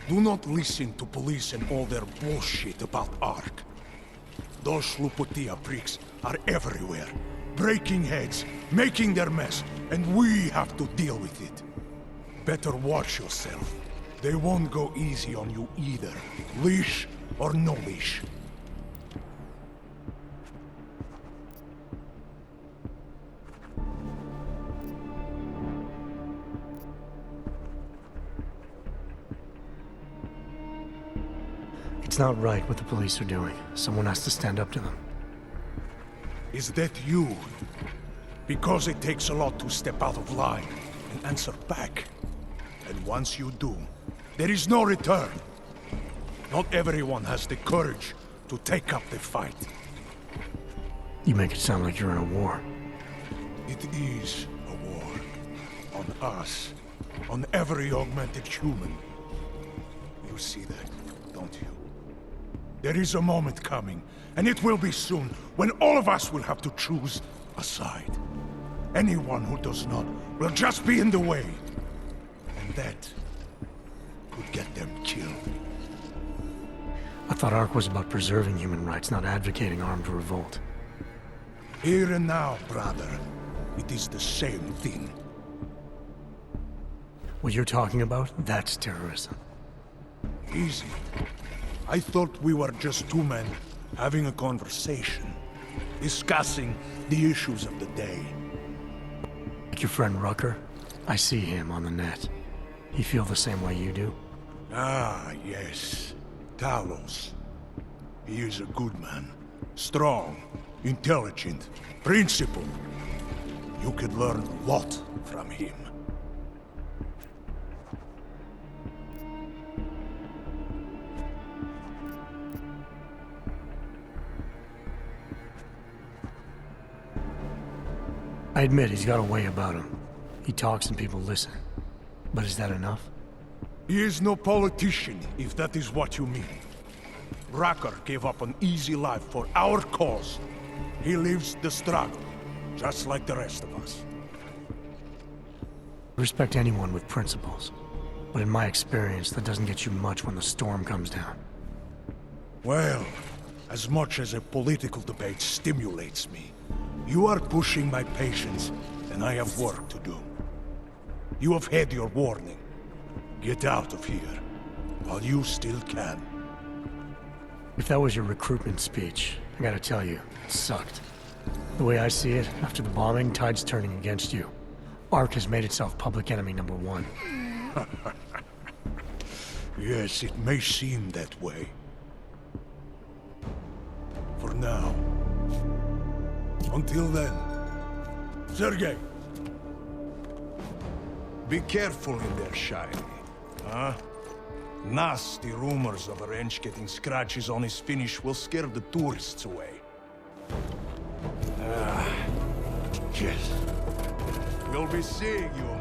Do not listen to police and all their bullshit about Ark. Those Sluputia pricks are everywhere. Breaking heads, making their mess, and we have to deal with it. Better watch yourself. They won't go easy on you either. Leash or no leash. It's not right what the police are doing. Someone has to stand up to them. Is that you? Because it takes a lot to step out of line and answer back. And once you do, there is no return. Not everyone has the courage to take up the fight. You make it sound like you're in a war. It is a war. On us. On every augmented human. You see that, don't you? There is a moment coming, and it will be soon, when all of us will have to choose a side. Anyone who does not will just be in the way. And that could get them killed. I thought ARC was about preserving human rights, not advocating armed revolt. Here and now, brother, it is the same thing. What you're talking about, that's terrorism. Easy. I thought we were just two men having a conversation, discussing the issues of the day. Like your friend Rucker? I see him on the net. He feel the same way you do? Ah, yes. Talos. He is a good man. Strong, intelligent, principled. You could learn a lot from him. I admit he's got a way about him. He talks and people listen. But is that enough? He is no politician, if that is what you mean. Rucker gave up an easy life for our cause. He lives the struggle, just like the rest of us. I respect anyone with principles. But in my experience, that doesn't get you much when the storm comes down. Well, as much as a political debate stimulates me, you are pushing my patience, and I have work to do. You have had your warning. Get out of here, while you still can. If that was your recruitment speech, I gotta tell you, it sucked. The way I see it, after the bombing, tide's turning against you. ARC has made itself public enemy #1. Yes, it may seem that way. For now. Until then. Sergei! Be careful in there, Shiny. Huh? Nasty rumors of a wrench getting scratches on his finish will scare the tourists away. Ah, yes. We'll be seeing you.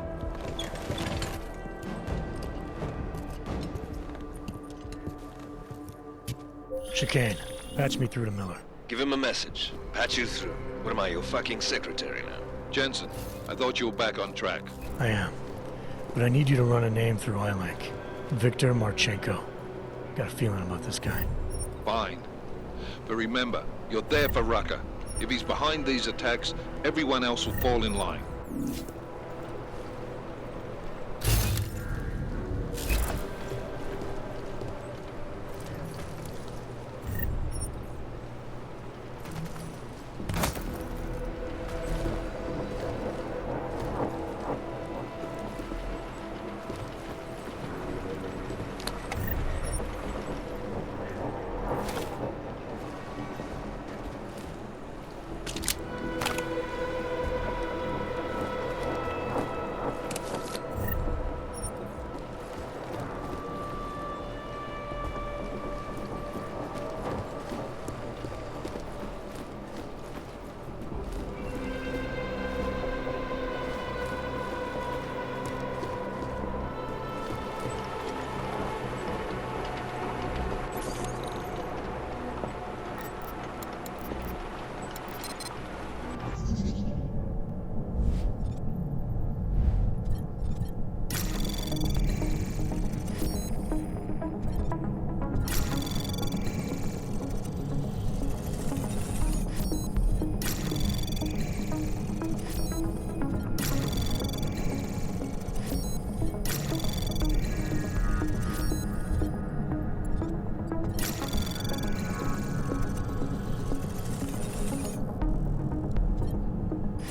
Chicane, patch me through to Miller. Give him a message. Patch you through. What am I, your fucking secretary now? Jensen, I thought you were back on track. I am. But I need you to run a name through ILANC. Viktor Marchenko. Got a feeling about this guy. Fine. But remember, you're there for Rucker. If he's behind these attacks, everyone else will fall in line.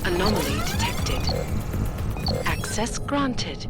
Anomaly detected. Access granted.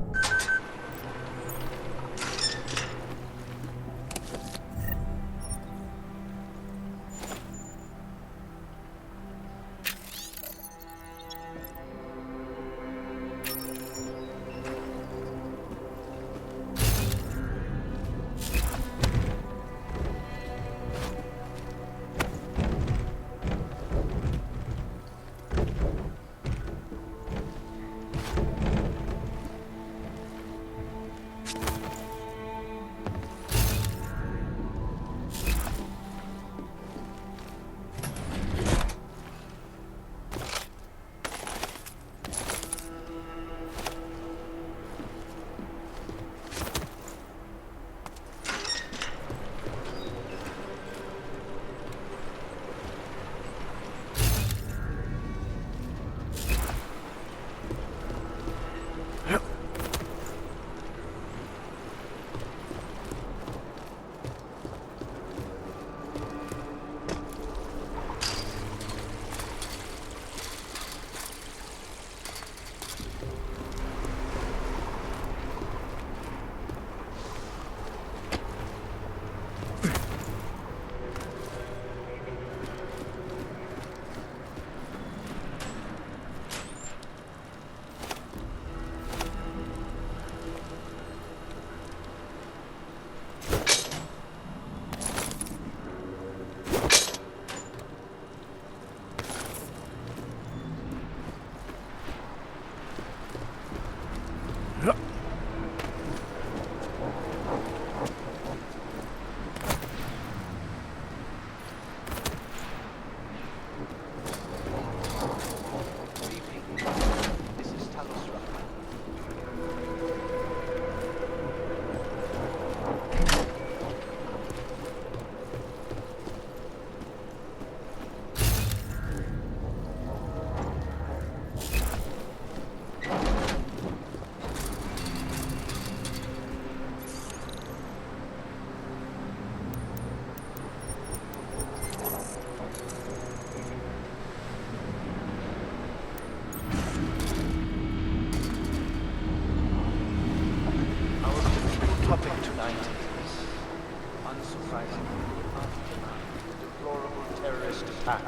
on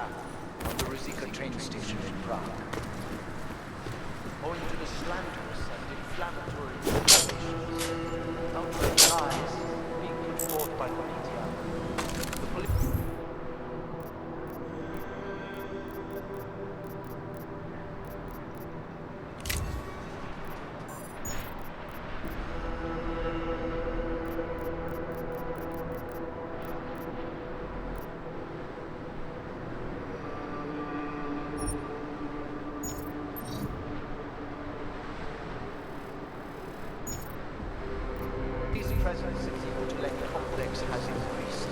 the Ruzica train station in Prague. Owing to the slanderous and inflammatory accusations, outright lies being put forth by the media, the police... presence of the intellect complex has increased.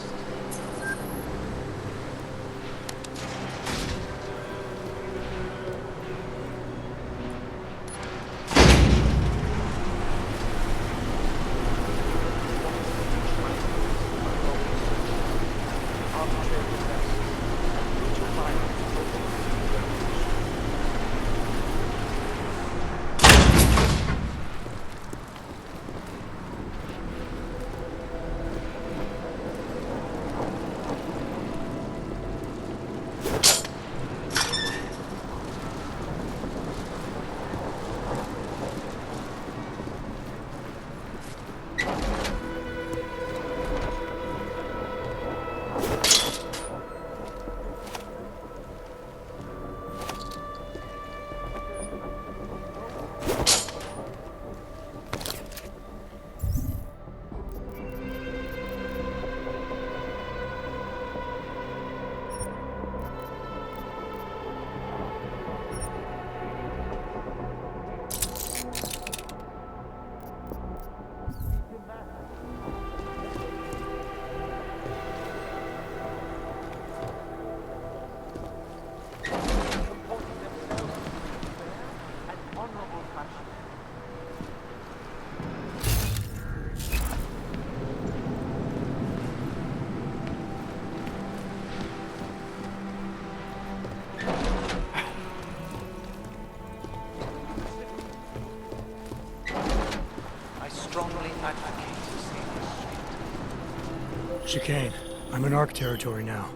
Chicane, I'm in ARC territory now.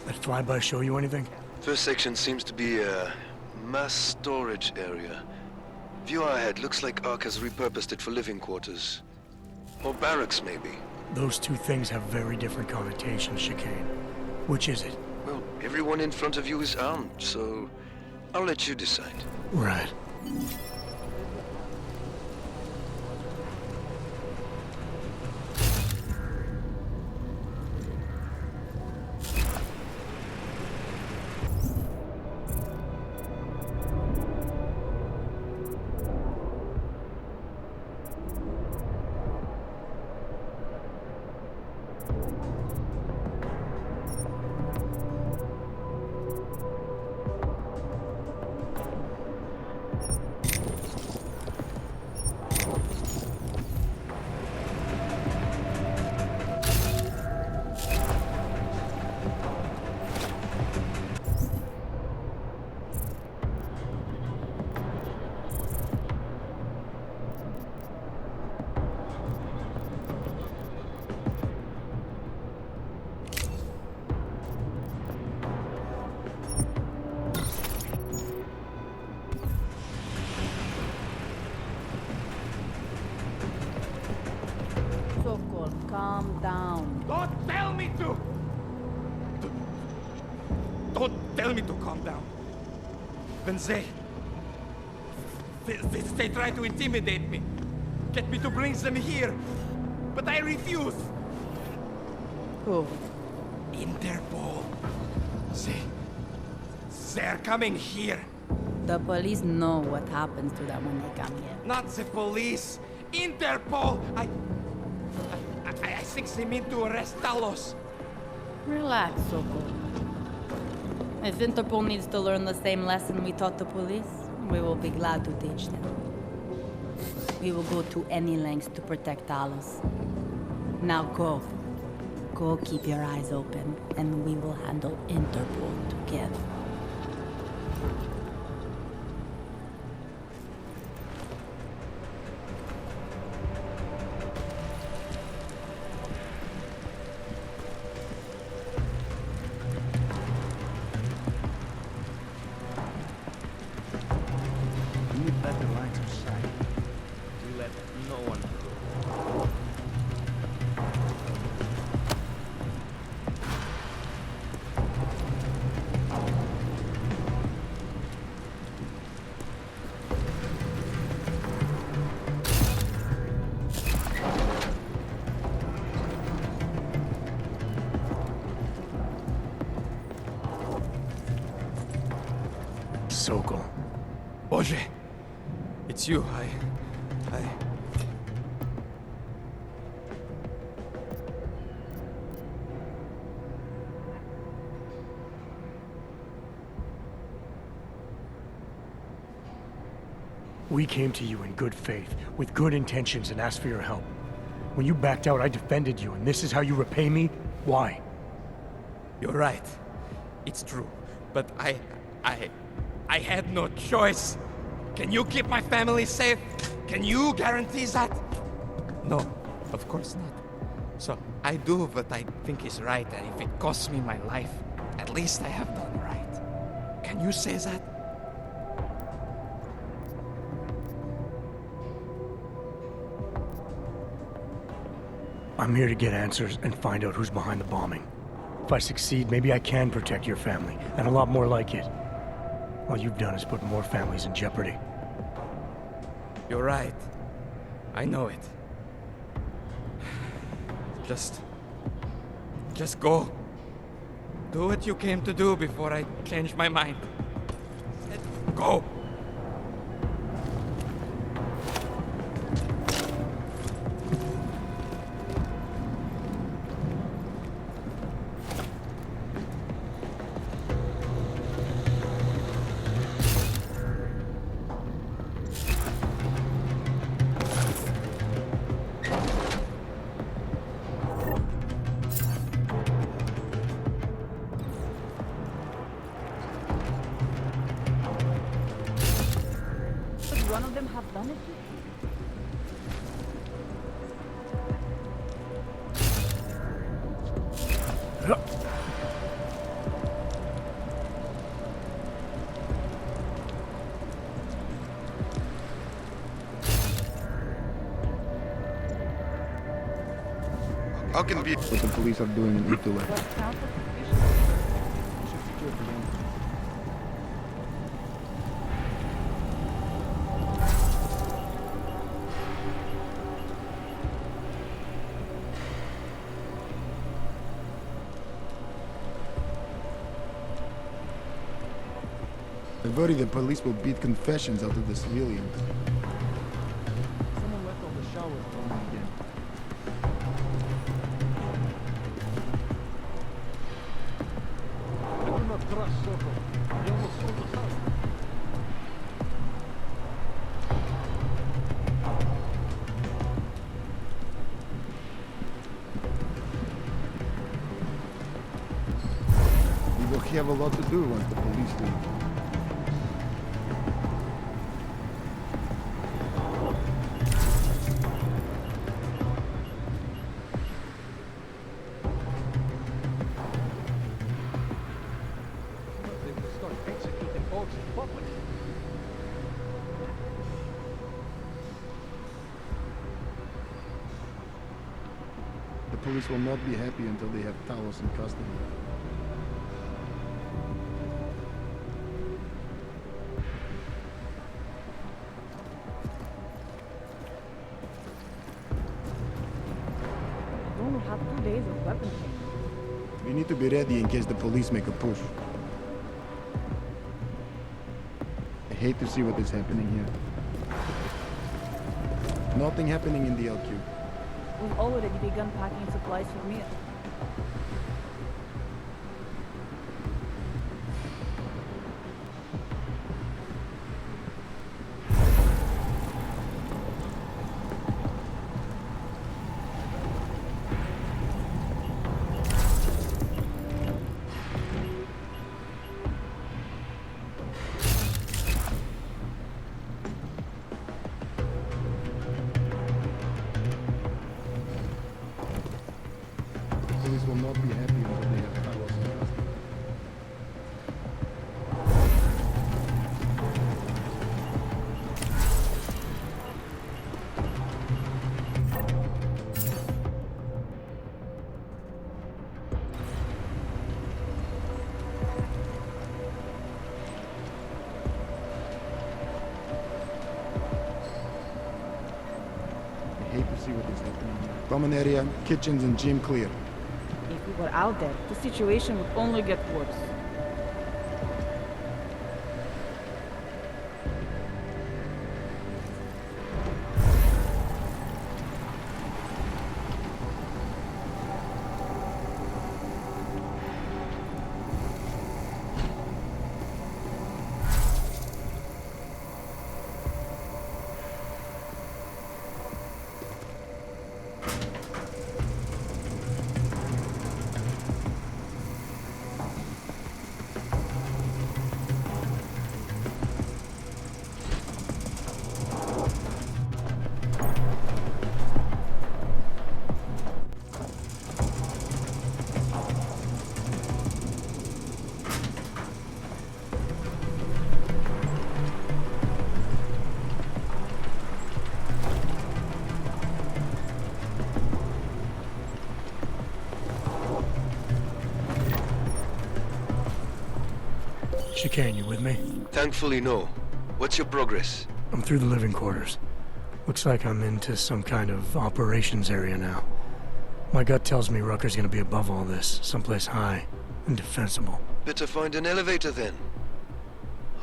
That flyby show you anything? First section seems to be a mass storage area. View ahead looks like ARC has repurposed it for living quarters. Or barracks, maybe. Those two things have very different connotations, Chicane. Which is it? Well, everyone in front of you is armed, so I'll let you decide. Right. Calm down. Don't tell me to! Don't tell me to calm down. When they try to intimidate me, get me to bring them here, but I refuse. Who? Interpol. They're coming here. The police know what happens to them when they come here. Not the police. Interpol. I think they mean to arrest Talos. Relax, Soko. If Interpol needs to learn the same lesson we taught the police, we will be glad to teach them. We will go to any lengths to protect Talos. Now go. Go keep your eyes open, and we will handle Interpol together. Sokol. Boże, it's you. We came to you in good faith, with good intentions, and asked for your help. When you backed out, I defended you, and this is how you repay me? Why? You're right. It's true. But I had no choice. Can you keep my family safe? Can you guarantee that? No, of course not. So I do what I think is right, and if it costs me my life, at least I have done right. Can you say that? I'm here to get answers and find out who's behind the bombing. If I succeed, maybe I can protect your family, and a lot more like it. All you've done is put more families in jeopardy. You're right. I know it. Just go. Do what you came to do before I change my mind. Go! One of them have done it? How can be what the police are doing in Italy? I worry the police will beat confessions out of the civilians. Someone left all the showers running again. I do not trust Sokol. He almost sold us out. We will have a lot to do once the police leave. They will start executing folks in public. The police will not be happy until they have Talos in custody. We only have 2 days of weapons. We need to be ready in case the police make a push. I hate to see what is happening here. Nothing happening in the LQ. We've already begun packing supplies for meal. Police will not be happy until they have Talos in custody. I hate to see what is happening here. Common area, kitchens, and gym clear. If we were out there, the situation would only get worse. Chicane, you with me? Thankfully, no. What's your progress? I'm through the living quarters. Looks like I'm into some kind of operations area now. My gut tells me Rucker's gonna be above all this, someplace high and defensible. Better find an elevator then.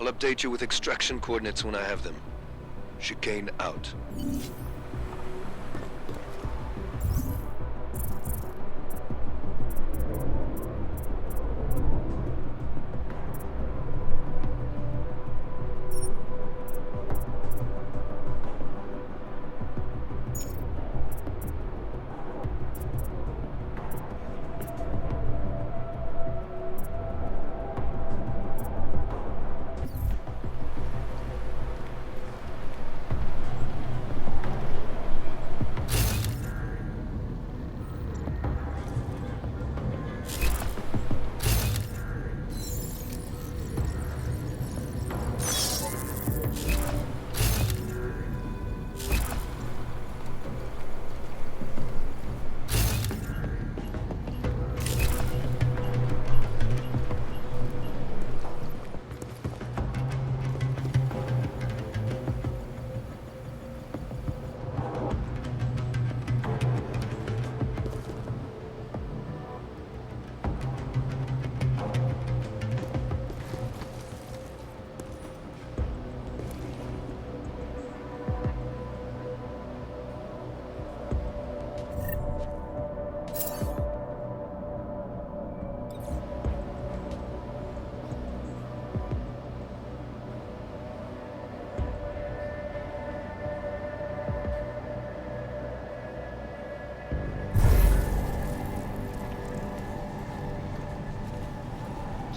I'll update you with extraction coordinates when I have them. Chicane out.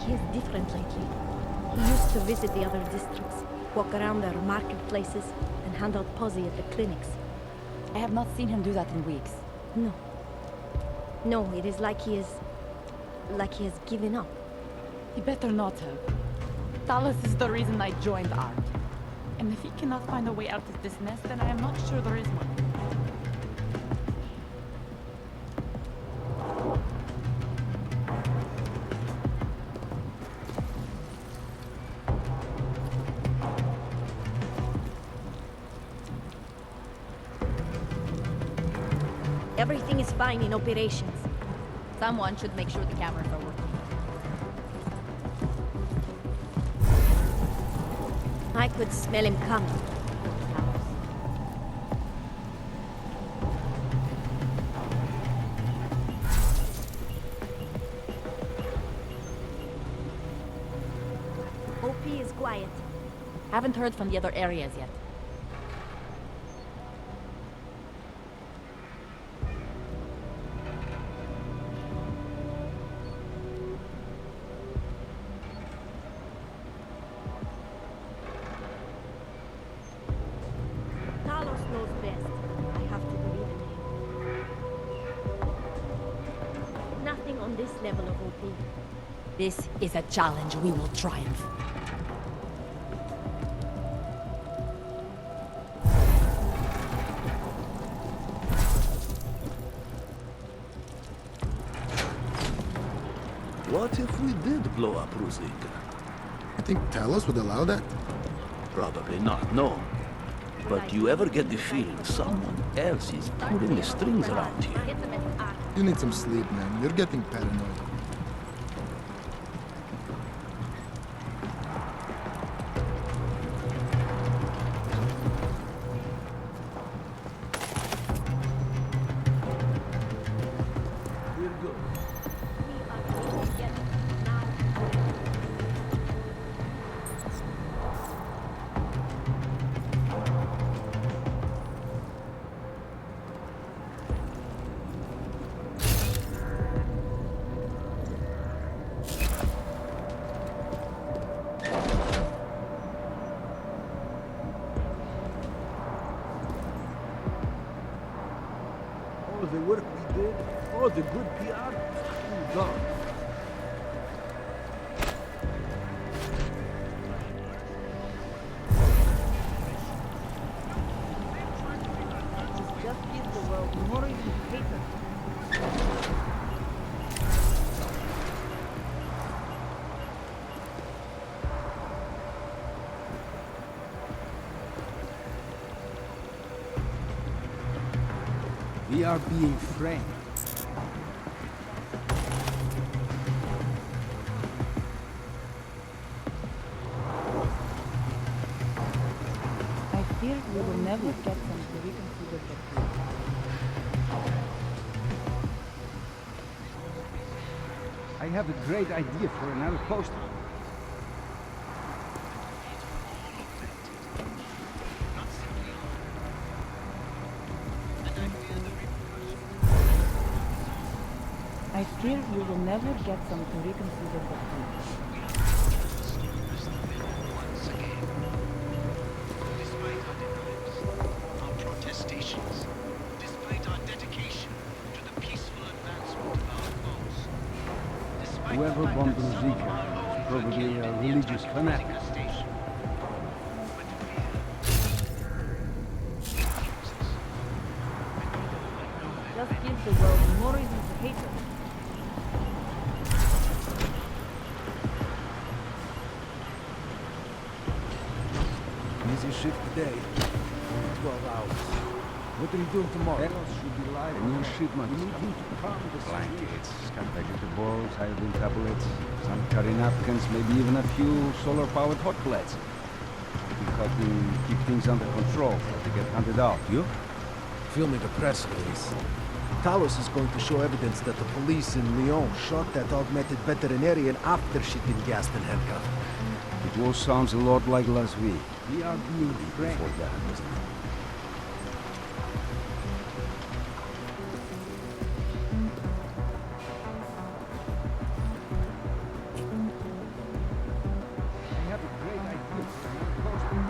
He is different lately. He used to visit the other districts, walk around their marketplaces, and hand out posse at the clinics. I have not seen him do that in weeks. No. No, it is like he is... like he has given up. He better not have. Talos is the reason I joined ARC. And if he cannot find a way out of this mess, then I am not sure there is one. Everything is fine in operations. Someone should make sure the cameras are working. I could smell him coming. OP is quiet. Haven't heard from the other areas yet. Talos knows best. I have to believe in him. Nothing on this level of OP. This is a challenge we will triumph. What if we did blow up Ruzik? I think Talos would allow that? Probably not, no. But do you ever get the feeling someone else is pulling the strings around here? You need some sleep, man. You're getting paranoid. We're good. All the work we did, all the good PR, all gone. This just gives the world more reason to hate us. We are being framed. I fear we will never get them to reconsider the truth. I have a great idea for another poster. I fear we will never get them to reconsider the truth. Our protestations, despite our dedication to the peaceful advancement of our cause, despite Whoever the fact bombed that some of Rucker our own is probably were a killed in the religious attack fanatic. on Rucker Station. Just give the world more reason to hate us. Easy shift today. Only 12 hours. What are you doing tomorrow? Bellows should be live. A new shipment. We need him to calm the blankets, competitive balls, iodine tablets, some curry napkins, maybe even a few solar-powered hot plates. We can keep things under control as they get handed out. You? Film me the press release. Talos is going to show evidence that the police in Lyon shot that augmented veterinarian after she'd been gassed and handcuffed. It all sounds a lot like last week. We are being framed. Before that, wasn't it? I have a great idea for another poster.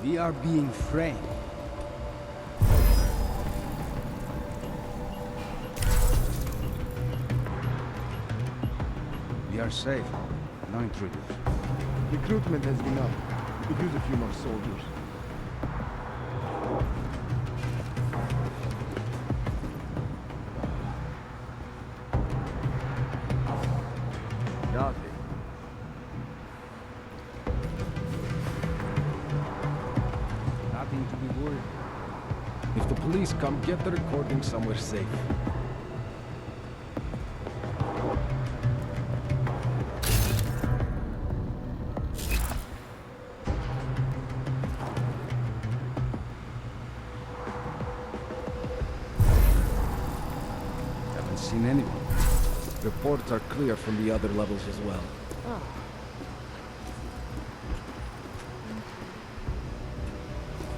We are being framed. We are safe. No intruders. Recruitment has been up. We could use a few more soldiers. Nothing. Nothing to be worried. If the police come, get the recording somewhere safe. Haven't seen anyone. Reports are clear from the other levels as well.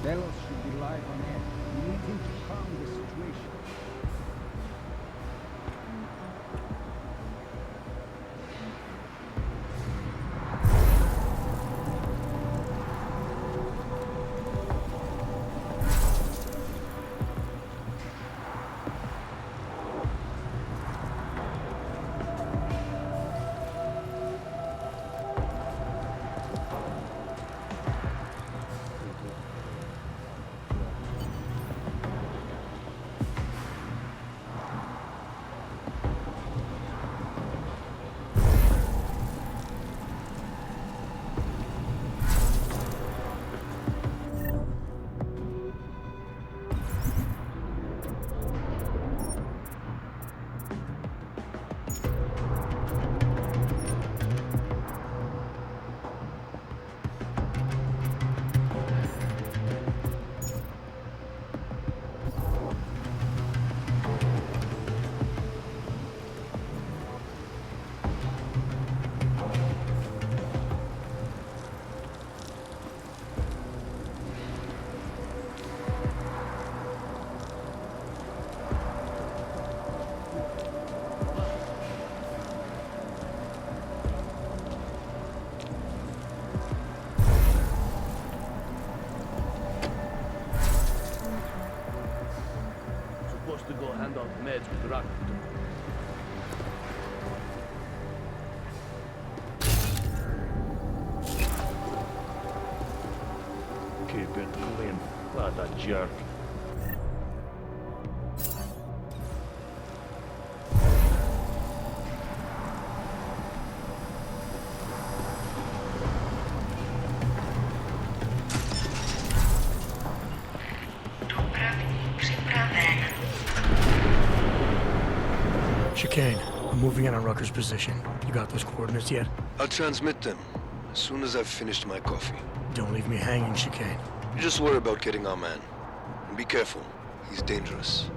Delos should be live on air. We need him to calm the situation. Supposed to go hand out meds with Rucker. jerk. Chicane, I'm moving in on Rucker's position. You got those coordinates yet? I'll transmit them as soon as I've finished my coffee. Don't leave me hanging, Chicane. You just worry about getting our man. And be careful. He's dangerous.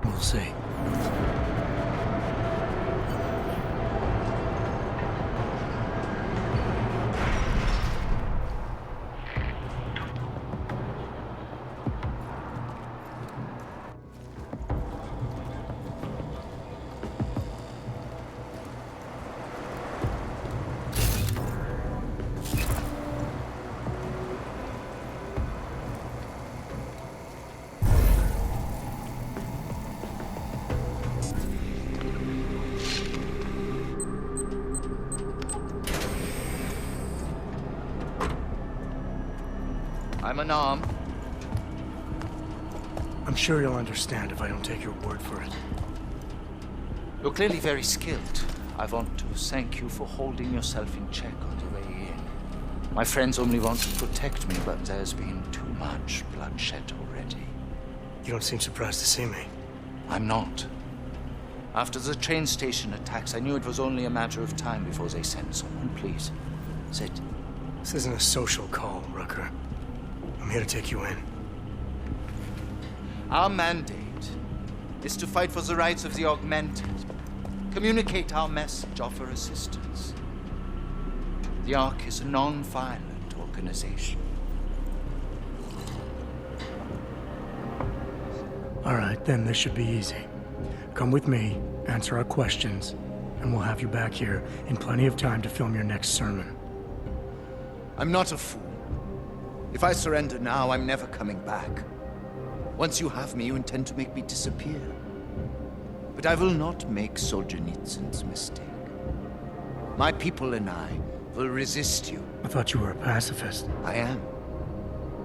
We'll see. I'm unarmed. I'm sure you'll understand if I don't take your word for it. You're clearly very skilled. I want to thank you for holding yourself in check on the way in. My friends only want to protect me, but there's been too much bloodshed already. You don't seem surprised to see me. I'm not. After the train station attacks, I knew it was only a matter of time before they sent someone. Please, sit. This isn't a social call, Rucker. I'm here to take you in. Our mandate is to fight for the rights of the augmented. Communicate our message, offer assistance. The Ark is a non-violent organization. All right, then this should be easy. Come with me, answer our questions, and we'll have you back here in plenty of time to film your next sermon. I'm not a fool. If I surrender now, I'm never coming back. Once you have me, you intend to make me disappear. But I will not make Solzhenitsyn's mistake. My people and I will resist you. I thought you were a pacifist. I am.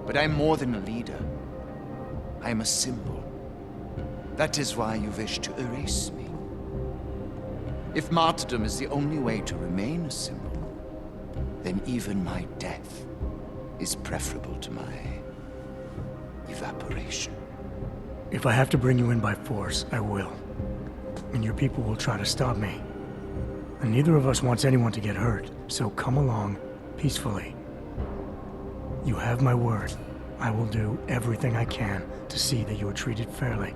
But I'm more than a leader. I am a symbol. That is why you wish to erase me. If martyrdom is the only way to remain a symbol, then even my death is preferable to my evaporation. If I have to bring you in by force, I will. And your people will try to stop me. And neither of us wants anyone to get hurt, so come along peacefully. You have my word. I will do everything I can to see that you are treated fairly.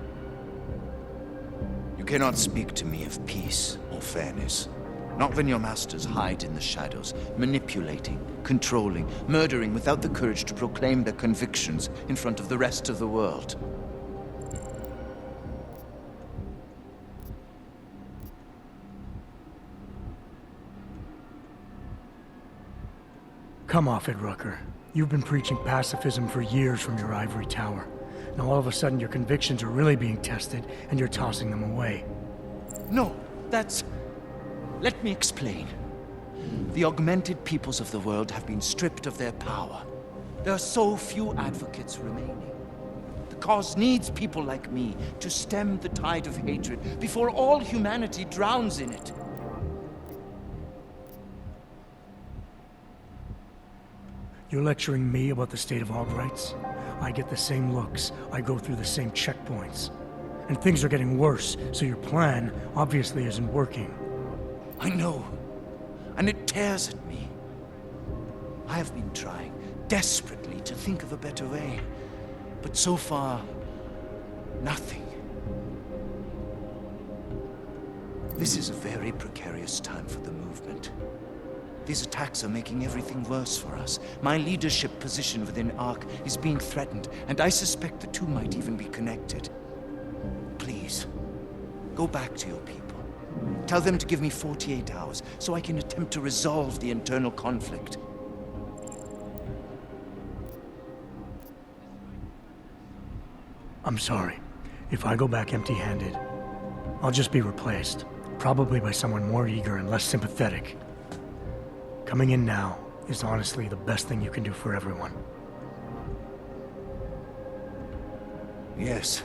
You cannot speak to me of peace or fairness. Not when your masters hide in the shadows, manipulating, controlling, murdering without the courage to proclaim their convictions in front of the rest of the world. Come off it, Rucker. You've been preaching pacifism for years from your ivory tower. Now all of a sudden your convictions are really being tested, and you're tossing them away. No, that's... Let me explain. The augmented peoples of the world have been stripped of their power. There are so few advocates remaining. The cause needs people like me to stem the tide of hatred before all humanity drowns in it. You're lecturing me about the state of Aug rights? I get the same looks. I go through the same checkpoints. And things are getting worse, so your plan obviously isn't working. I know. And it tears at me. I have been trying desperately to think of a better way. But so far, nothing. This is a very precarious time for the movement. These attacks are making everything worse for us. My leadership position within ARC is being threatened, and I suspect the two might even be connected. Please, go back to your people. Tell them to give me 48 hours so I can attempt to resolve the internal conflict. I'm sorry. If I go back empty-handed, I'll just be replaced. Probably by someone more eager and less sympathetic. Coming in now is honestly the best thing you can do for everyone. Yes.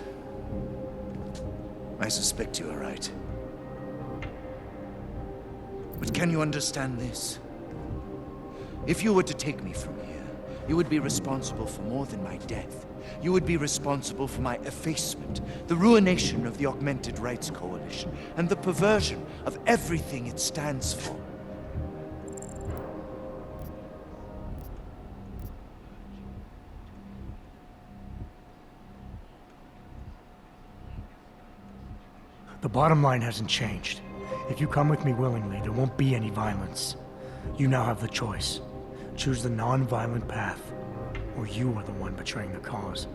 I suspect you are right. But can you understand this? If you were to take me from here, you would be responsible for more than my death. You would be responsible for my effacement, the ruination of the Augmented Rights Coalition, and the perversion of everything it stands for. The bottom line hasn't changed. If you come with me willingly, there won't be any violence. You now have the choice. Choose the non-violent path, or you are the one betraying the cause.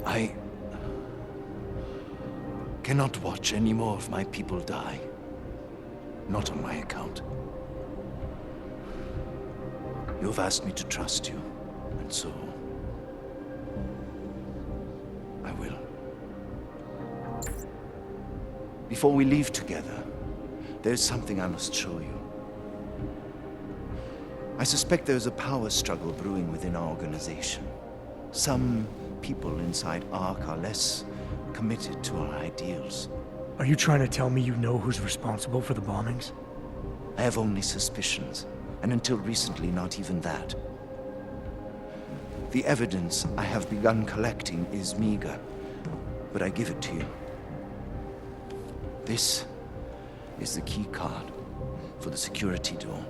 I cannot watch any more of my people die. Not on my account. You have asked me to trust you, and so I will. Before we leave together, there's something I must show you. I suspect there's a power struggle brewing within our organization. Some people inside ARC are less committed to our ideals. Are you trying to tell me you know who's responsible for the bombings? I have only suspicions, and until recently, not even that. The evidence I have begun collecting is meager, but I give it to you. This is the key card for the security door.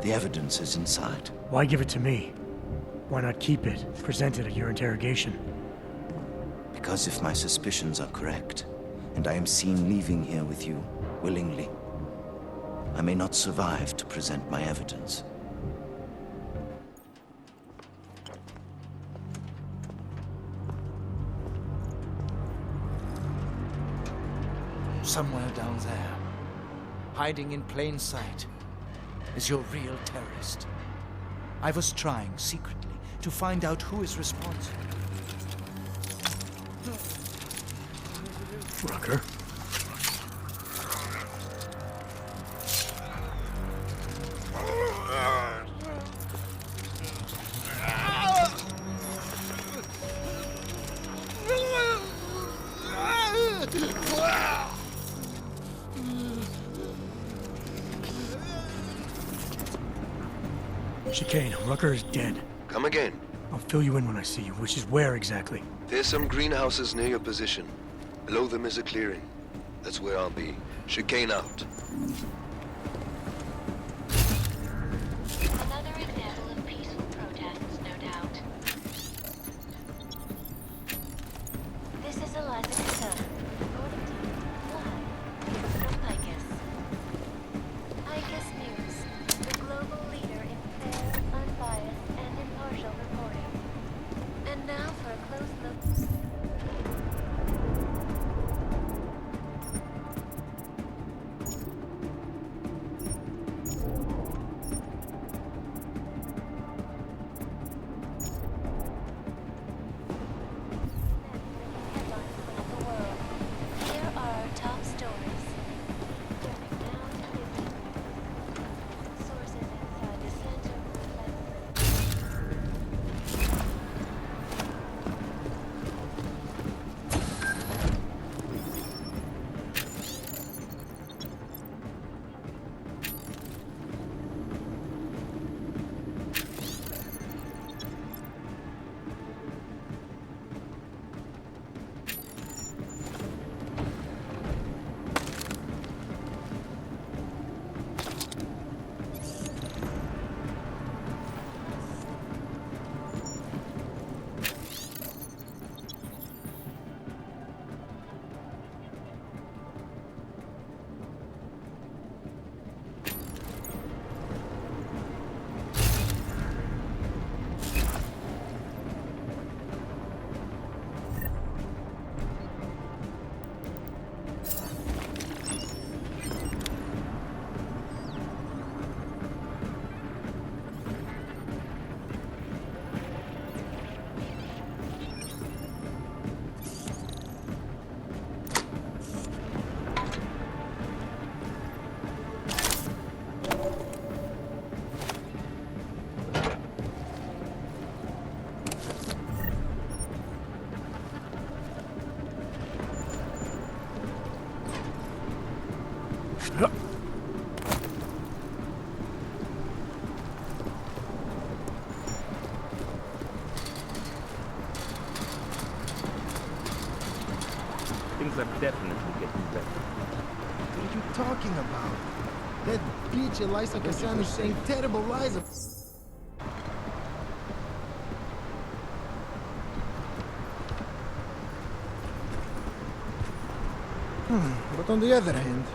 The evidence is inside. Why give it to me? Why not keep it, present it at your interrogation? Because if my suspicions are correct, and I am seen leaving here with you willingly, I may not survive to present my evidence. Somewhere down there, hiding in plain sight, is your real terrorist. I was trying secretly to find out who is responsible. Rucker? Chicane, Rucker is dead. Come again. I'll fill you in when I see you, which is where exactly? There's some greenhouses near your position. Below them is a clearing. That's where I'll be. Chicane out. Another example of peaceful protests, no doubt. This is Eliza Casella, reporting to you live from Icus News, the global leader in fair, unbiased, and impartial reporting. And now for a close look. Things are definitely getting better. What are you talking about? That bitch Elisa Kassan is saying terrible lies. But on the other hand,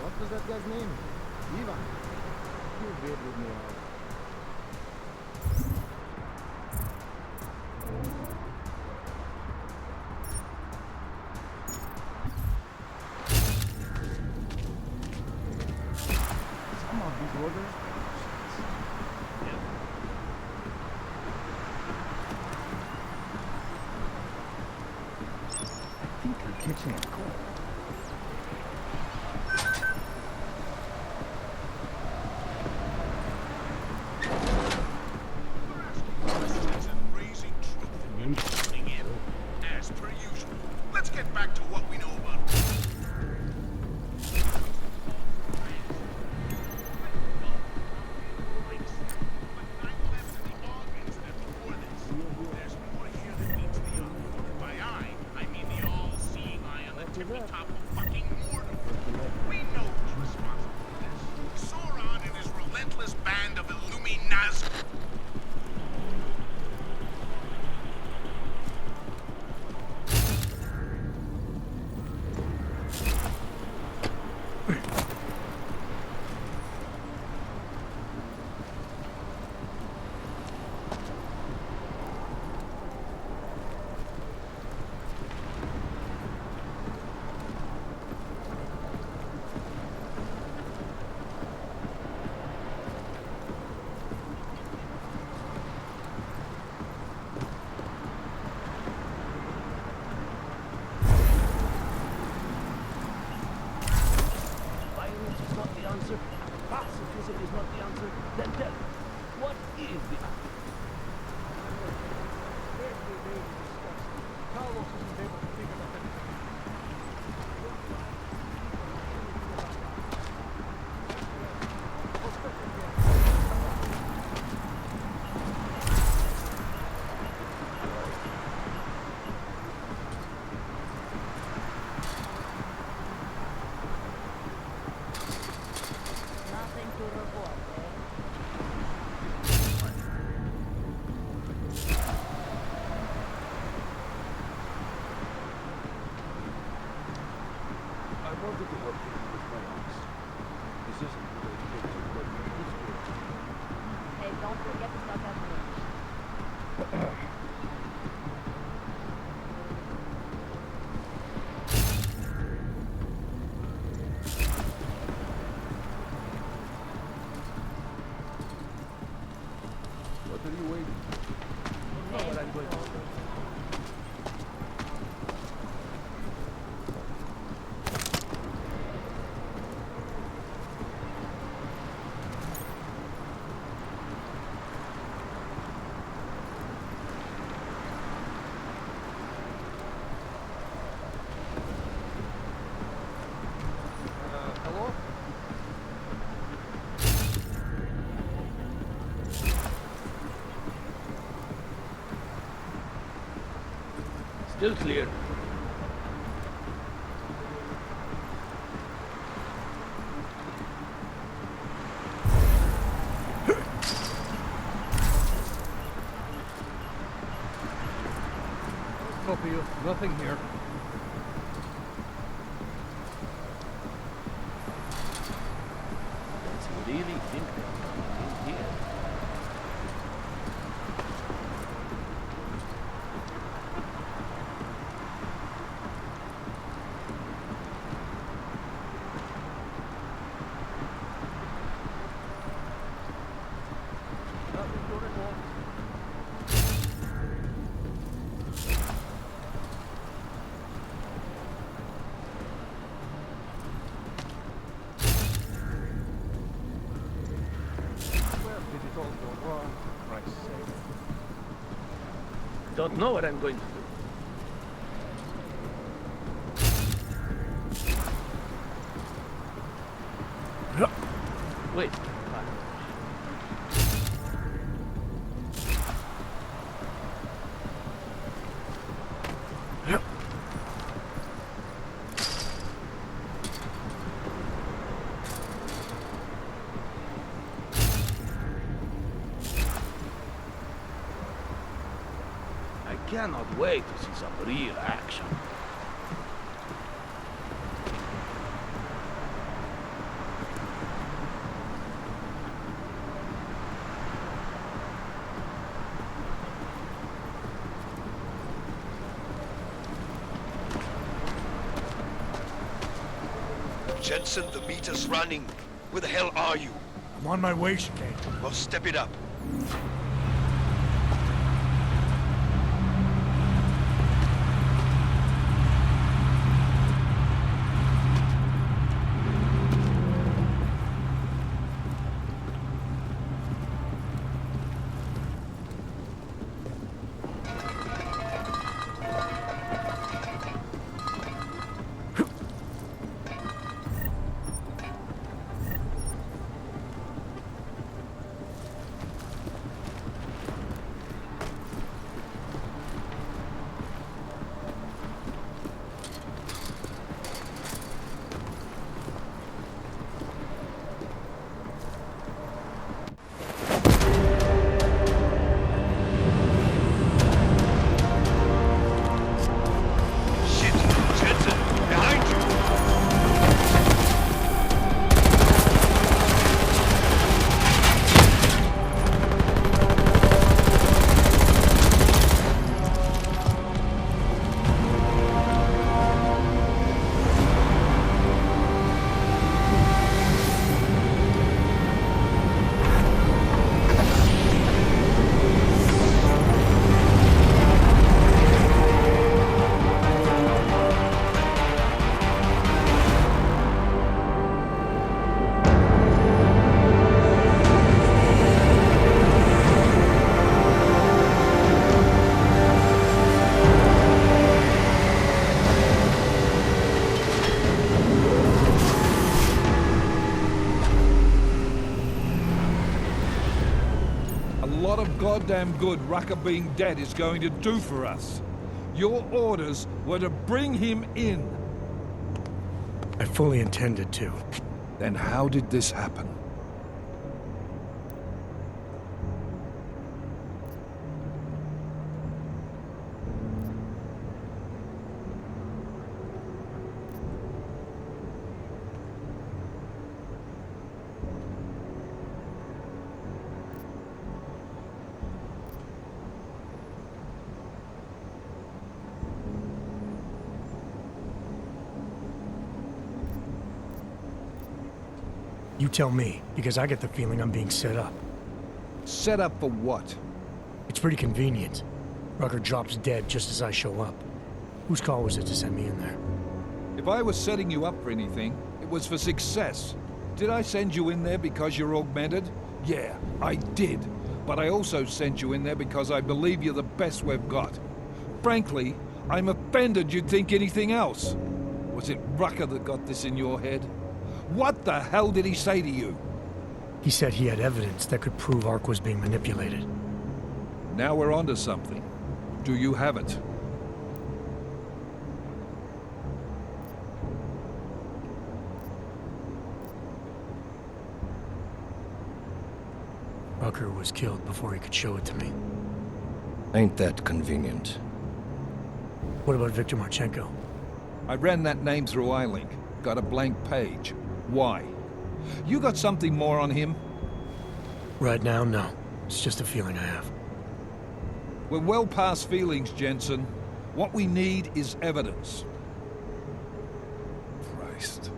what was that guy's name? Ivan. You did with me out. Some of these orders. I think you're catching a cold. Pacifism is not the answer, then tell me, what is the answer? Carlos isn't able to think about it. I wanted to help you with my ox. This isn't related to what you used to. Hey, don't forget to stop that bridge. What are you waiting for? You know what I'm going to do. Hello? Still clear. Copy you. Nothing here. Does he really think they're coming in here? Don't know what I'm going to do. Wait. I cannot wait to see some real action. Jensen, the meter's running. Where the hell are you? I'm on my way, Chicane. Well, step it up. Goddamn good Rucker being dead is going to do for us. Your orders were to bring him in. I fully intended to. Then how did this happen? You tell me, because I get the feeling I'm being set up. Set up for what? It's pretty convenient. Rucker drops dead just as I show up. Whose call was it to send me in there? If I was setting you up for anything, it was for success. Did I send you in there because you're augmented? Yeah, I did. But I also sent you in there because I believe you're the best we've got. Frankly, I'm offended you'd think anything else. Was it Rucker that got this in your head? What the hell did he say to you? He said he had evidence that could prove Ark was being manipulated. Now we're onto something. Do you have it? Rucker was killed before he could show it to me. Ain't that convenient? What about Victor Marchenko? I ran that name through iLink. Got a blank page. Why? You got something more on him? Right now, no. It's just a feeling I have. We're well past feelings, Jensen. What we need is evidence. Christ.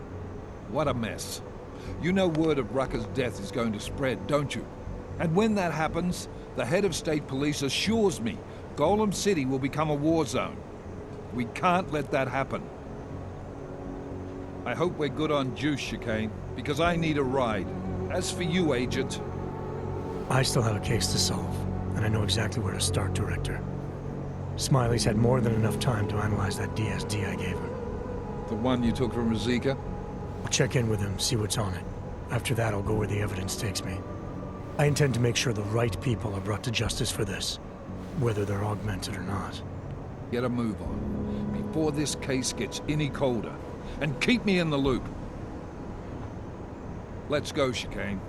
What a mess. You know word of Rucker's death is going to spread, don't you? And when that happens, the head of state police assures me Golem City will become a war zone. We can't let that happen. I hope we're good on juice, Chicane, because I need a ride. As for you, Agent... I still have a case to solve, and I know exactly where to start, Director. Smiley's had more than enough time to analyze that DSD I gave him. The one you took from Rosika? I'll check in with him, see what's on it. After that, I'll go where the evidence takes me. I intend to make sure the right people are brought to justice for this, whether they're augmented or not. Get a move on, before this case gets any colder. And keep me in the loop. Let's go, Chicane.